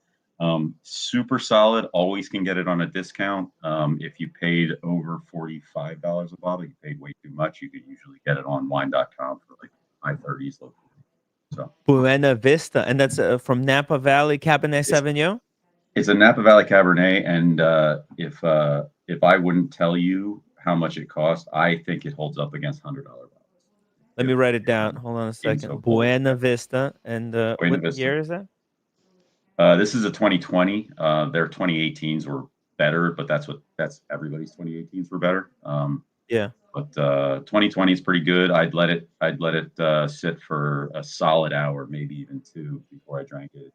[SPEAKER 5] Super solid. Always can get it on a discount. If you paid over $45 a bottle, you paid way too much. You could usually get it on wine.com for like high 30s, low 40s. So
[SPEAKER 2] Buena Vista, and that's from Napa Valley Cabernet
[SPEAKER 5] it's
[SPEAKER 2] Sauvignon.
[SPEAKER 5] it's a Napa Valley Cabernet, and if I wouldn't tell you how much it costs, I think it holds up against $100 bottles.
[SPEAKER 2] Let me write it down. Hold on a
[SPEAKER 5] Being so
[SPEAKER 2] second.
[SPEAKER 5] cold.
[SPEAKER 2] Buena Vista, and
[SPEAKER 5] Buena
[SPEAKER 2] what
[SPEAKER 5] Vista.
[SPEAKER 2] year is that?
[SPEAKER 5] This is a 2020. Their 2018s were better, but that's everybody's 2018s were better.
[SPEAKER 2] Yeah.
[SPEAKER 5] But 2020 is pretty good. I'd let it sit for a solid hour, maybe even two, before I drank it.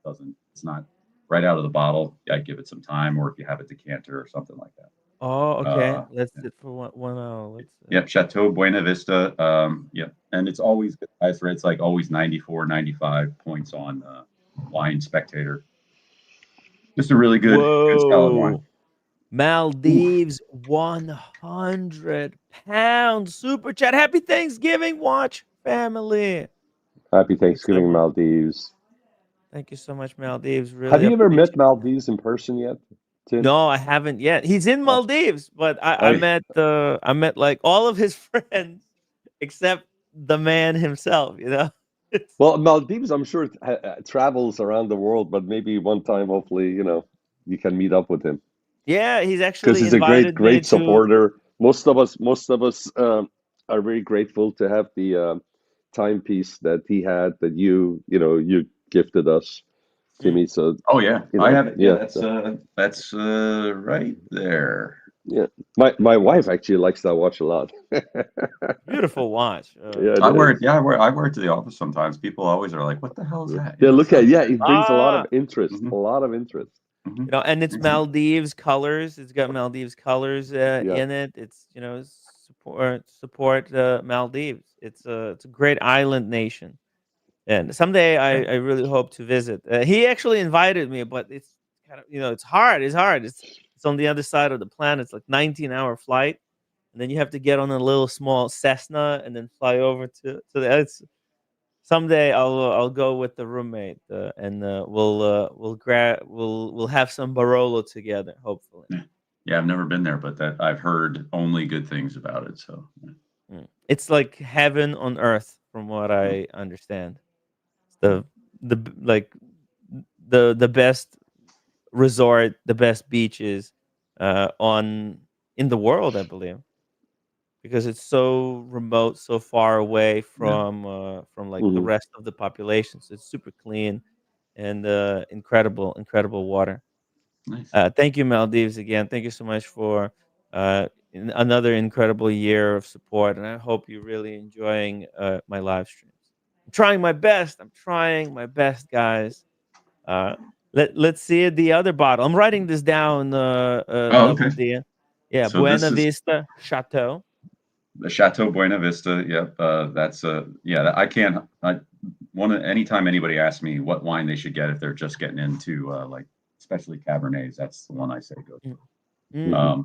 [SPEAKER 5] It's not right out of the bottle. I'd give it some time, or if you have a decanter or something like that.
[SPEAKER 2] Oh, okay. Let's
[SPEAKER 5] Yeah.
[SPEAKER 2] sit for 1 hour. Let's.
[SPEAKER 5] Yep, Chateau Buena Vista. Yep, and it's always, I've read it's like always 94, 95 points on Wine Spectator. Just a really good solid wine.
[SPEAKER 2] Whoa.
[SPEAKER 5] Oof.
[SPEAKER 2] Maldives, 100 pounds. Super chat. Happy Thanksgiving, watch family.
[SPEAKER 3] Happy
[SPEAKER 2] Thanks,
[SPEAKER 3] Thanksgiving,
[SPEAKER 2] everyone.
[SPEAKER 3] Maldives.
[SPEAKER 2] Thank you so much, Maldives.
[SPEAKER 3] Have
[SPEAKER 2] Really
[SPEAKER 3] you ever met
[SPEAKER 2] appreciate that.
[SPEAKER 3] Maldives in person yet, Tim?
[SPEAKER 2] No, I haven't yet. He's in
[SPEAKER 3] Oh,
[SPEAKER 2] Maldives, but
[SPEAKER 3] I
[SPEAKER 2] I met like all of his friends except the man himself, you know? It's,
[SPEAKER 3] well, Maldives, I'm sure travels around the world, but maybe one time, hopefully, you can meet up with him
[SPEAKER 2] yeah, he's
[SPEAKER 3] because
[SPEAKER 2] actually
[SPEAKER 3] he's a great,
[SPEAKER 2] invited me
[SPEAKER 3] great
[SPEAKER 2] to.
[SPEAKER 3] supporter. Most of us are very grateful to have the timepiece that he had that you gifted us,
[SPEAKER 2] Mm.
[SPEAKER 3] Timmy. So,
[SPEAKER 5] Oh yeah, I have it. Yeah,
[SPEAKER 3] yeah.
[SPEAKER 5] that's right there.
[SPEAKER 3] Yeah, my wife actually likes that watch a lot.
[SPEAKER 2] Beautiful watch.
[SPEAKER 3] Yeah, it
[SPEAKER 5] I wear it.
[SPEAKER 3] is.
[SPEAKER 5] Yeah, I wear it to the office sometimes. People always are like, "What the hell is that?"
[SPEAKER 3] Yeah, look at
[SPEAKER 5] So
[SPEAKER 3] yeah, it brings a lot of
[SPEAKER 2] Ah,
[SPEAKER 3] interest.
[SPEAKER 5] hmm
[SPEAKER 3] A lot of interest.
[SPEAKER 5] hmm
[SPEAKER 2] and it's Maldives colors. It's got Maldives colors
[SPEAKER 3] Yeah.
[SPEAKER 2] in it. It's support Maldives. It's a great island nation, and someday I really hope to visit. He actually invited me, but it's kind of it's hard. It's hard. It's on the other side of the planet. It's like 19-hour flight, and then you have to get on a little small Cessna and then fly over to the. Someday I'll go with the roommate and we'll have some Barolo together. Hopefully.
[SPEAKER 5] Yeah, I've never been there, but that I've heard only good things about it. So yeah.
[SPEAKER 2] It's like heaven on earth, from what
[SPEAKER 5] Mm,
[SPEAKER 2] I understand. It's
[SPEAKER 5] mm.
[SPEAKER 2] like the best resort, the best beaches on in the world, I believe, because it's so remote, so far away
[SPEAKER 5] Yeah,
[SPEAKER 2] from like the
[SPEAKER 3] Hmm.
[SPEAKER 2] rest of the population. So it's super clean and incredible water.
[SPEAKER 5] nice.
[SPEAKER 2] Thank you, Maldives, again. Thank you so much for another incredible year of support, and I hope you're really enjoying my live streams. I'm trying my best. I'm trying my best, guys. Uh, let's see the other bottle. I'm writing this down,
[SPEAKER 5] Oh, okay.
[SPEAKER 2] Double D. Yeah,
[SPEAKER 5] So this
[SPEAKER 2] Buena
[SPEAKER 5] is
[SPEAKER 2] Vista Chateau.
[SPEAKER 5] the Chateau Buena Vista. Yep. That's yeah. I can't. Anytime anybody asks me what wine they should get if they're just getting into like especially Cabernets, that's the one I say go
[SPEAKER 2] Mm,
[SPEAKER 5] to.
[SPEAKER 2] mm.
[SPEAKER 3] Hmm.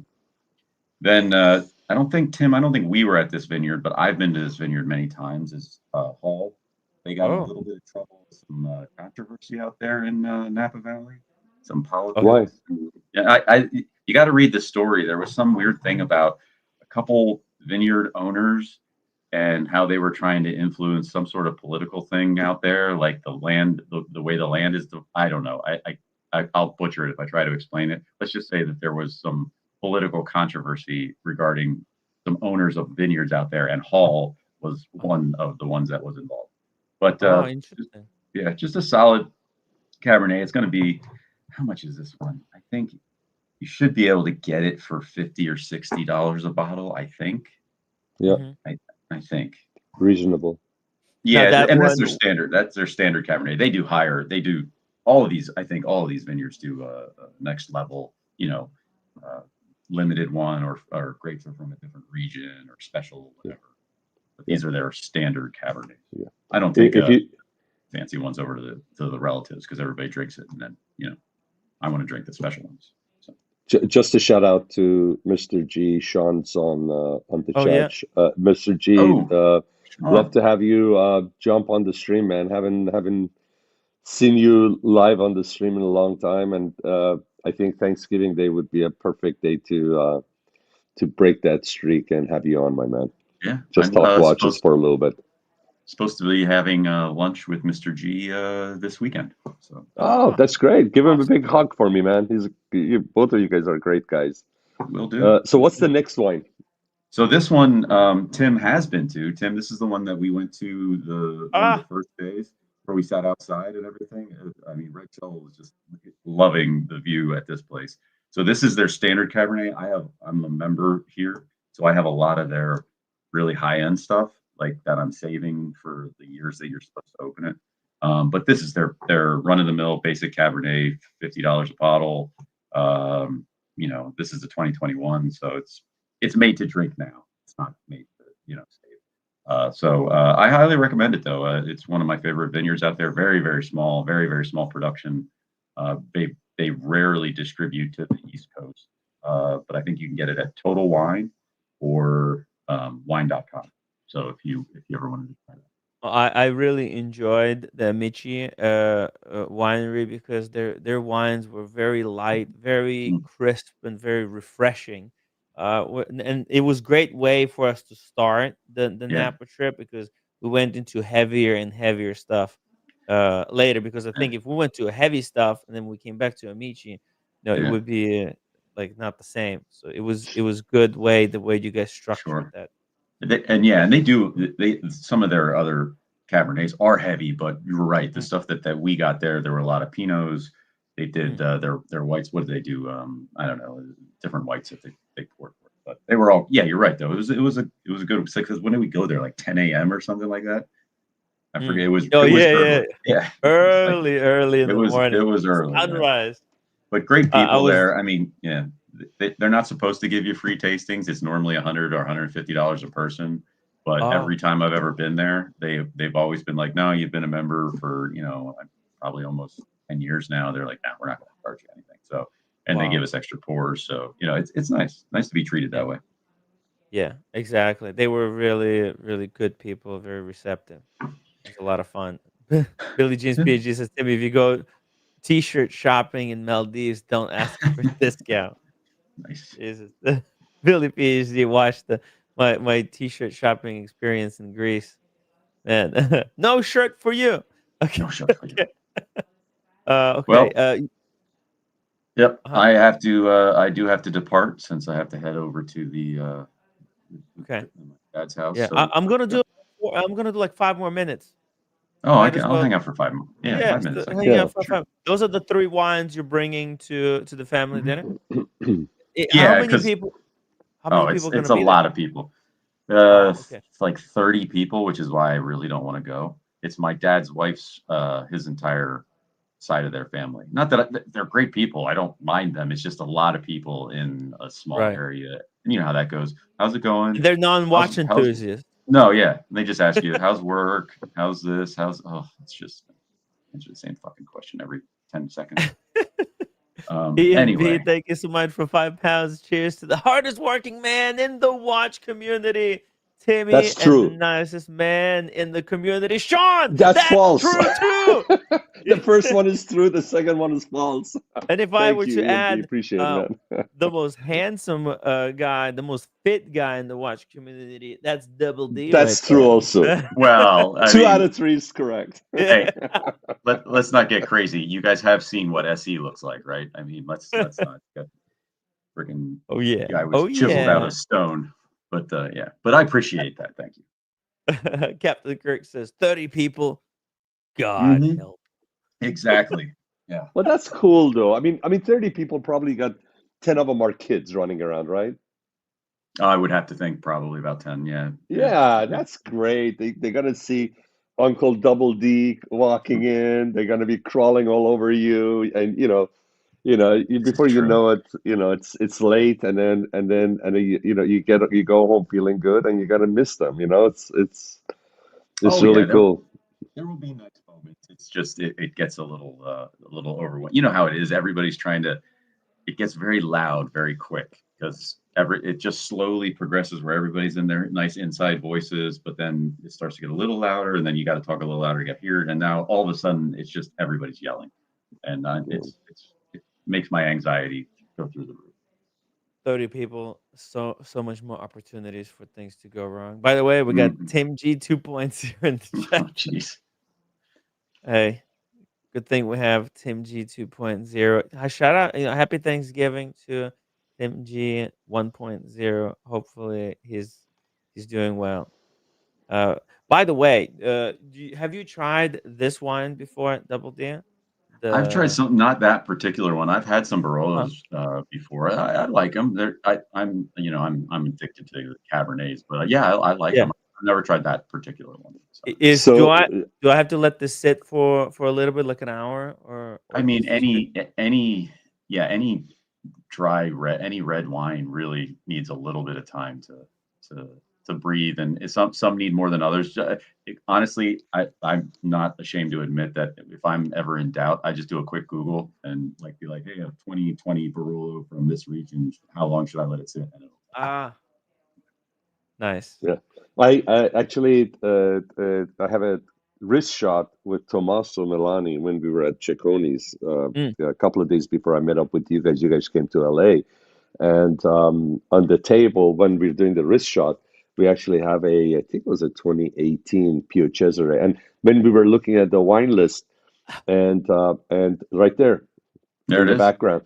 [SPEAKER 5] Then I don't think Tim. I don't think we were at this vineyard, but I've been to this vineyard many times. Is Hall. They got in a
[SPEAKER 2] Oh,
[SPEAKER 5] little bit of trouble, with some controversy out there in Napa Valley, some
[SPEAKER 2] okay.
[SPEAKER 3] Why?
[SPEAKER 5] politics. Yeah, you got to read the story. There was some weird thing about a couple vineyard owners and how they were trying to influence some sort of political thing out there, like the land, the way the land is. I don't know. I'll butcher it if I try to explain it. Let's just say that there was some political controversy regarding some owners of vineyards out there, and Hall was one of the ones that was involved. But
[SPEAKER 2] Oh, interesting.
[SPEAKER 5] yeah, just a solid Cabernet. It's going to be, how much is this one? I think you should be able to get it for $50 or $60 a bottle. I think.
[SPEAKER 3] Yeah,
[SPEAKER 2] Hmm.
[SPEAKER 5] I think.
[SPEAKER 3] reasonable.
[SPEAKER 2] Now
[SPEAKER 5] Yeah,
[SPEAKER 2] that
[SPEAKER 5] and that's their
[SPEAKER 2] one.
[SPEAKER 5] standard. That's their standard Cabernet. They do higher. They do all of these. I think all of these vineyards do next level. Uh, limited one or grapes are from a different region or special
[SPEAKER 3] Yeah,
[SPEAKER 5] whatever. But
[SPEAKER 3] yeah,
[SPEAKER 5] these are their standard Cabernets.
[SPEAKER 3] yeah.
[SPEAKER 5] I don't take
[SPEAKER 3] If you
[SPEAKER 5] fancy ones over to the relatives because everybody drinks it, and then I want to drink the special ones. So
[SPEAKER 3] just a shout out to Mr. G, Sean's on the
[SPEAKER 2] Oh
[SPEAKER 3] chat.
[SPEAKER 2] yeah.
[SPEAKER 3] Mr. G,
[SPEAKER 5] oh,
[SPEAKER 3] love
[SPEAKER 5] Sean,
[SPEAKER 3] to have you jump on the stream, man. Haven't seen you live on the stream in a long time, and I think Thanksgiving Day would be a perfect day to break that streak and have you on, my man.
[SPEAKER 5] yeah,
[SPEAKER 3] Just
[SPEAKER 5] I'm
[SPEAKER 3] talk watches for a little bit.
[SPEAKER 5] supposed to be having lunch with Mr. G this weekend. So
[SPEAKER 3] Oh,
[SPEAKER 2] Ah,
[SPEAKER 3] that's great. Give him a
[SPEAKER 2] awesome.
[SPEAKER 3] big hug for me, man. Both of you guys are great guys.
[SPEAKER 5] we'll do.
[SPEAKER 3] So what's the next wine?
[SPEAKER 5] So this one, Tim has been to. Tim, this is the one that we went to the one of the
[SPEAKER 2] Ah,
[SPEAKER 5] first days where we sat outside and everything. I mean, Rachel was just loving the view at this place. So this is their standard Cabernet. I'm a member here, so I have a lot of their really high end stuff like that I'm saving for the years that you're supposed to open it. But this is their run of the mill basic Cabernet, $50 a bottle. This is the 2021, so it's made to drink now. It's not made to, save. So I highly recommend it though. It's one of my favorite vineyards out there. Very, very small, very, very small production. They rarely distribute to the East Coast, but I think you can get it at Total Wine or wine.com. So if you ever wanted to try that.
[SPEAKER 2] I really enjoyed the Amici winery because their wines were very light, very
[SPEAKER 5] Mm,
[SPEAKER 2] crisp, and very refreshing. And it was great way for us to start the
[SPEAKER 5] yeah.
[SPEAKER 2] Napa trip because we went into heavier and heavier stuff later. Because I
[SPEAKER 5] Yeah.
[SPEAKER 2] think if we went to heavy stuff and then we came back to Amici, it
[SPEAKER 5] Yeah.
[SPEAKER 2] would be like not the same. So it was good way the way you guys structured
[SPEAKER 5] Sure.
[SPEAKER 2] that.
[SPEAKER 5] And they do some of their other Cabernets are heavy, but you were right. The
[SPEAKER 2] Mm,
[SPEAKER 5] stuff that we got there were a lot of Pinots. They did
[SPEAKER 2] mm.
[SPEAKER 5] their whites. What did they do? I don't know, different whites that they poured for it. But they were all, yeah, you're right though. It was a good, because when did we go there? Like 10 a.m. or something like that. I forget. It was
[SPEAKER 2] Oh yeah,
[SPEAKER 5] early.
[SPEAKER 2] yeah.
[SPEAKER 5] Yeah, it was like
[SPEAKER 2] Early in
[SPEAKER 5] it
[SPEAKER 2] the
[SPEAKER 5] was
[SPEAKER 2] morning.
[SPEAKER 5] early. Yeah.
[SPEAKER 2] Sunrise.
[SPEAKER 5] But great
[SPEAKER 2] I
[SPEAKER 5] people
[SPEAKER 2] was
[SPEAKER 5] there. I mean, yeah, they're not supposed to give you free tastings. It's normally $100 or $150 a person. But
[SPEAKER 2] oh
[SPEAKER 5] every time I've ever been there, they've always been like, no, you've been a member for probably almost 10 years now. They're like, no, we're not going to charge you anything. So, and they give
[SPEAKER 2] wow.
[SPEAKER 5] us extra pours. So it's nice to be treated
[SPEAKER 2] Yeah.
[SPEAKER 5] that way.
[SPEAKER 2] Yeah, exactly. They were really, really good people, very receptive. It was a lot of fun. Billie Jean's
[SPEAKER 5] Yeah.
[SPEAKER 2] PhD says, Timmy, if you go t-shirt shopping in Maldives, don't ask for a discount.
[SPEAKER 5] Nice.
[SPEAKER 2] Jesus. Billy PhD watched my t-shirt shopping experience in Greece. Man, no shirt for you. Okay.
[SPEAKER 5] No shot for you.
[SPEAKER 2] Okay. Okay.
[SPEAKER 5] Well, yep.
[SPEAKER 2] Uh-huh.
[SPEAKER 5] I do have to depart since I have to head over to
[SPEAKER 2] Okay.
[SPEAKER 5] my dad's house.
[SPEAKER 2] Yeah.
[SPEAKER 5] So
[SPEAKER 2] I'm gonna
[SPEAKER 5] yeah.
[SPEAKER 2] do I'm gonna do like 5 more minutes.
[SPEAKER 5] Oh,
[SPEAKER 2] Might as
[SPEAKER 5] I'll
[SPEAKER 2] well.
[SPEAKER 5] hang out for 5 more. Yeah,
[SPEAKER 2] Yeah,
[SPEAKER 5] 5 minutes. I can
[SPEAKER 2] hang
[SPEAKER 3] Yeah.
[SPEAKER 2] out for
[SPEAKER 5] sure.
[SPEAKER 2] 5. Those are the 3 wines you're bringing to the family dinner. How
[SPEAKER 5] Yeah,
[SPEAKER 2] many
[SPEAKER 5] because
[SPEAKER 2] people? How many people are
[SPEAKER 5] it's
[SPEAKER 2] gonna
[SPEAKER 5] a
[SPEAKER 2] be there?
[SPEAKER 5] lot of people.
[SPEAKER 2] Oh, okay.
[SPEAKER 5] It's like 30 people, which is why I really don't want to go. It's my dad's wife's his entire side of their family. Not that they're great people. I don't mind them. It's just a lot of people in a small
[SPEAKER 2] Right.
[SPEAKER 5] area. And you know how that goes. How's it going?
[SPEAKER 2] They're non-watch
[SPEAKER 5] How's
[SPEAKER 2] enthusiasts.
[SPEAKER 5] No, yeah. And they just ask you, how's work? How's this? It's just answer the same fucking question every 10 seconds.
[SPEAKER 2] EMB,
[SPEAKER 5] Anyway.
[SPEAKER 2] thank you so much for £5. Cheers to the hardest working man in the watch community, Timmy,
[SPEAKER 3] That's
[SPEAKER 2] and the
[SPEAKER 3] true.
[SPEAKER 2] nicest man in the community, Sean.
[SPEAKER 3] That's
[SPEAKER 2] That's
[SPEAKER 3] false.
[SPEAKER 2] true too.
[SPEAKER 3] The first one is true. The second one is false.
[SPEAKER 2] And if I
[SPEAKER 3] Thank
[SPEAKER 2] were
[SPEAKER 3] you,
[SPEAKER 2] to
[SPEAKER 3] EMP.
[SPEAKER 2] add
[SPEAKER 3] Appreciate it,
[SPEAKER 2] uh,
[SPEAKER 3] man.
[SPEAKER 2] the most handsome guy, the most fit guy in the watch community, that's Double D right
[SPEAKER 3] That's true
[SPEAKER 2] there.
[SPEAKER 3] also.
[SPEAKER 5] Well, I
[SPEAKER 3] 2 out
[SPEAKER 5] mean,
[SPEAKER 3] of 3 is correct.
[SPEAKER 5] hey, let's not get crazy. You guys have seen what SE looks like, right? I mean, let's not get freaking
[SPEAKER 2] Oh yeah.
[SPEAKER 5] guy was
[SPEAKER 2] Oh
[SPEAKER 5] chiseled out
[SPEAKER 2] yeah.
[SPEAKER 5] of stone. But yeah, but I appreciate that. Thank you.
[SPEAKER 2] Captain Kirk says 30 people. God
[SPEAKER 5] Hmm.
[SPEAKER 2] help.
[SPEAKER 5] Exactly. Yeah.
[SPEAKER 3] Well, that's cool though. I mean, 30 people probably got 10 of them are kids running around, right?
[SPEAKER 5] I would have to think probably about 10. Yeah. Yeah.
[SPEAKER 3] Yeah, that's great. They're gonna see Uncle Double D walking in. They're gonna be crawling all over you, and
[SPEAKER 5] This is
[SPEAKER 3] before you
[SPEAKER 5] true.
[SPEAKER 3] know it, it's late, and then you go home feeling good, and you're gonna miss them. It's
[SPEAKER 5] Oh yeah,
[SPEAKER 3] really cool.
[SPEAKER 5] there will be nice moments. It's just it gets a little overwhelming. You know how it is. Everybody's trying to. It gets very loud very quick because it just slowly progresses where everybody's in their nice inside voices, but then it starts to get a little louder, and then you got to talk a little louder to get heard. And now all of a sudden, it's just everybody's yelling, and it makes my anxiety go through the roof.
[SPEAKER 2] 30 people, so much more opportunities for things to go wrong. By the way, we got
[SPEAKER 5] Mhm.
[SPEAKER 2] Tim G 2.0 in the chat.
[SPEAKER 5] Oh, jeez.
[SPEAKER 2] Hey, good thing we have Tim G 2.0. Shout out, happy Thanksgiving to Tim G 1.0. Hopefully he's doing well. Uh, by the way, have you tried this wine before, Double D?
[SPEAKER 5] I've tried
[SPEAKER 2] The
[SPEAKER 5] some, not that particular one. I've had some
[SPEAKER 2] uh-huh.
[SPEAKER 5] Barolos before. I like them. I'm addicted to Cabernets, but yeah, I like
[SPEAKER 2] Yeah.
[SPEAKER 5] them. I've never tried that particular one. So.
[SPEAKER 2] Is
[SPEAKER 3] So,
[SPEAKER 2] do I have to let this sit for a little bit, like an hour, or
[SPEAKER 5] I mean,
[SPEAKER 2] this is good?
[SPEAKER 5] any any red wine really needs a little bit of time to to breathe, and some need more than others. Honestly, I'm not ashamed to admit that if I'm ever in doubt, I just do a quick Google and be like, hey, a 2020 Barolo from this region. How long should I let it sit? And it'll
[SPEAKER 2] Ah, nice.
[SPEAKER 3] yeah, I actually I have a wrist shot with Tommaso Milani when we were at Cecconi's
[SPEAKER 2] Mm.
[SPEAKER 3] a couple of days before I met up with you guys. You guys came to LA, and on the table when we're doing the wrist shot, we actually have I think it was a 2018 Pio Cesare, and when we were looking at the wine list, and right there
[SPEAKER 5] There
[SPEAKER 3] in
[SPEAKER 5] it
[SPEAKER 3] the
[SPEAKER 5] is.
[SPEAKER 3] background,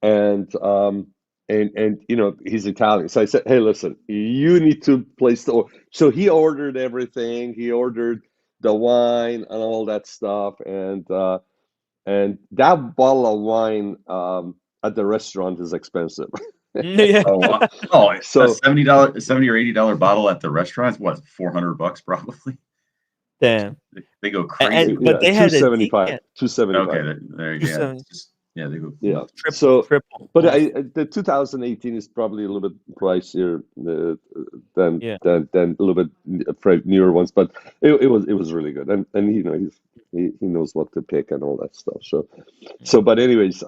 [SPEAKER 3] and he's Italian, so I said, hey, listen, you need to place the order. So he ordered everything. He ordered the wine and all that stuff, and that bottle of wine at the restaurant is expensive.
[SPEAKER 2] Yeah.
[SPEAKER 5] Oh, oh, a
[SPEAKER 3] So
[SPEAKER 5] $70, $70 or $80 bottle at the restaurants. What, $400 probably?
[SPEAKER 2] Damn.
[SPEAKER 5] They go crazy
[SPEAKER 2] But
[SPEAKER 5] with
[SPEAKER 3] yeah,
[SPEAKER 2] they
[SPEAKER 5] it.
[SPEAKER 2] had a
[SPEAKER 3] 275,
[SPEAKER 2] decant.
[SPEAKER 3] 275.
[SPEAKER 5] Okay, there,
[SPEAKER 2] Two
[SPEAKER 5] yeah,
[SPEAKER 2] seven
[SPEAKER 5] it's just they go
[SPEAKER 3] Yeah.
[SPEAKER 5] nuts.
[SPEAKER 3] So,
[SPEAKER 2] triple
[SPEAKER 3] but
[SPEAKER 2] almost.
[SPEAKER 3] the 2018 is probably a little bit pricier than
[SPEAKER 2] Yeah.
[SPEAKER 3] than a little bit newer ones, but it was really good, and you know he knows what to pick and all that stuff. So
[SPEAKER 2] Mm.
[SPEAKER 3] but anyways,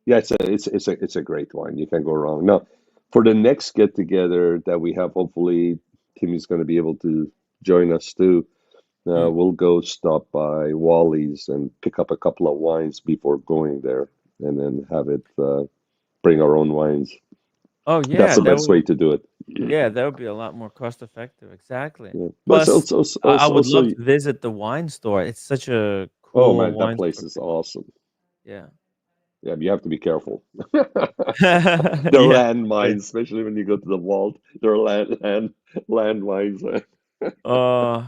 [SPEAKER 3] yeah, it's a great wine. You can't go wrong. Now, for the next get together that we have, hopefully Timmy's going to be able to join us too.
[SPEAKER 2] Mm.
[SPEAKER 3] We'll go stop by Wally's and pick up a couple of wines before going there, and then have it bring our own wines.
[SPEAKER 2] Oh
[SPEAKER 3] That's
[SPEAKER 2] yeah,
[SPEAKER 3] the best way to do it.
[SPEAKER 2] that would be a lot more cost effective. Exactly.
[SPEAKER 3] Yeah. But it's
[SPEAKER 2] Plus, I would
[SPEAKER 3] also,
[SPEAKER 2] love to visit the wine store. It's such a
[SPEAKER 3] oh
[SPEAKER 2] cool
[SPEAKER 3] man, that
[SPEAKER 2] wine
[SPEAKER 3] place
[SPEAKER 2] store.
[SPEAKER 3] is awesome.
[SPEAKER 2] Yeah.
[SPEAKER 3] Yeah, but you have to be careful. There are
[SPEAKER 2] Yeah.
[SPEAKER 3] landmines, especially when you go to the vault. There are landmines.
[SPEAKER 2] Uh,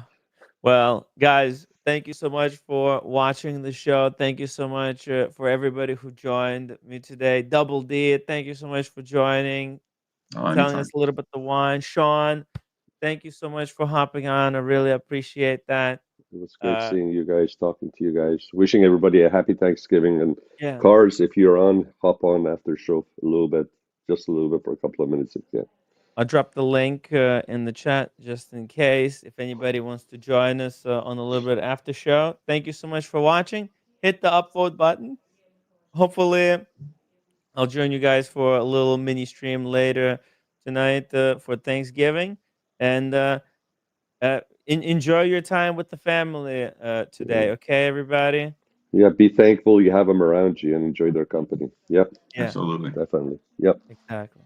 [SPEAKER 2] well, guys, thank you so much for watching the show. Thank you so much for everybody who joined me today. Double D, thank you so much for joining,
[SPEAKER 5] Oh,
[SPEAKER 2] telling us
[SPEAKER 5] anytime.
[SPEAKER 2] a little bit the wine. Sean, thank you so much for hopping on. I really appreciate that.
[SPEAKER 3] It was great
[SPEAKER 2] Uh,
[SPEAKER 3] seeing you guys, talking to you guys, wishing everybody a happy Thanksgiving. And
[SPEAKER 2] yeah,
[SPEAKER 3] cars, if you're on, hop on after show a little bit, just a little bit for a couple of minutes if you can.
[SPEAKER 2] I'll drop the link in the chat just in case if anybody wants to join us on a little bit after show. Thank you so much for watching. Hit the upvote button. Hopefully, I'll join you guys for a little mini stream later tonight for Thanksgiving. And enjoy your time with the family
[SPEAKER 3] Yeah.
[SPEAKER 2] today. Okay, everybody?
[SPEAKER 3] Yeah, be thankful you have them around you and enjoy their company. Yep,
[SPEAKER 2] Yeah,
[SPEAKER 5] Absolutely.
[SPEAKER 3] definitely. Yep.
[SPEAKER 2] exactly.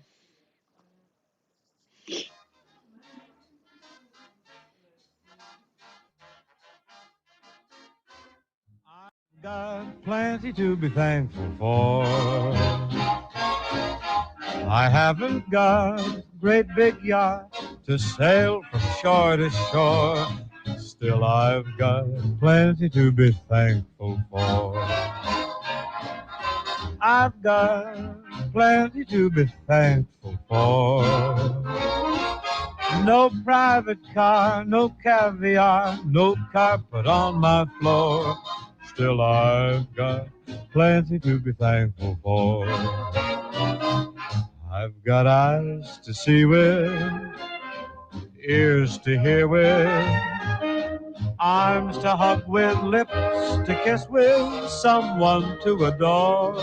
[SPEAKER 1] Got plenty to be thankful for. I haven't got a great big yacht to sail from shore to shore. Still, I've got plenty to be thankful for. I've got plenty to be thankful for. No private car, no caviar, no carpet on my floor. Still, I've got plenty to be thankful for. I've got eyes to see with, ears to hear with, arms to hug with, lips to kiss with, someone to adore.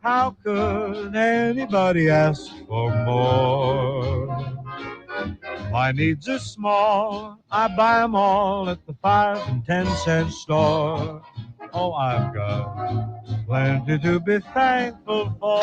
[SPEAKER 1] How could anybody ask for more? My needs are small, I buy 'em all at the 5 and 10 cent store. Oh, I've got plenty to be thankful for.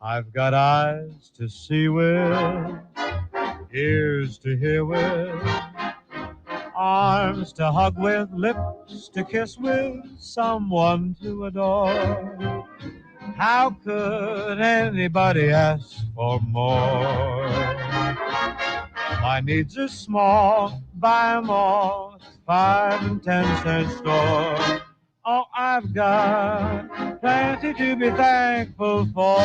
[SPEAKER 1] I've got eyes to see with, ears to hear with, arms to hug with, lips to kiss with, someone to adore. How could anybody ask for more? My needs are small, buy 'em all, 5 and 10 cent store. Oh, I've got plenty to be thankful for.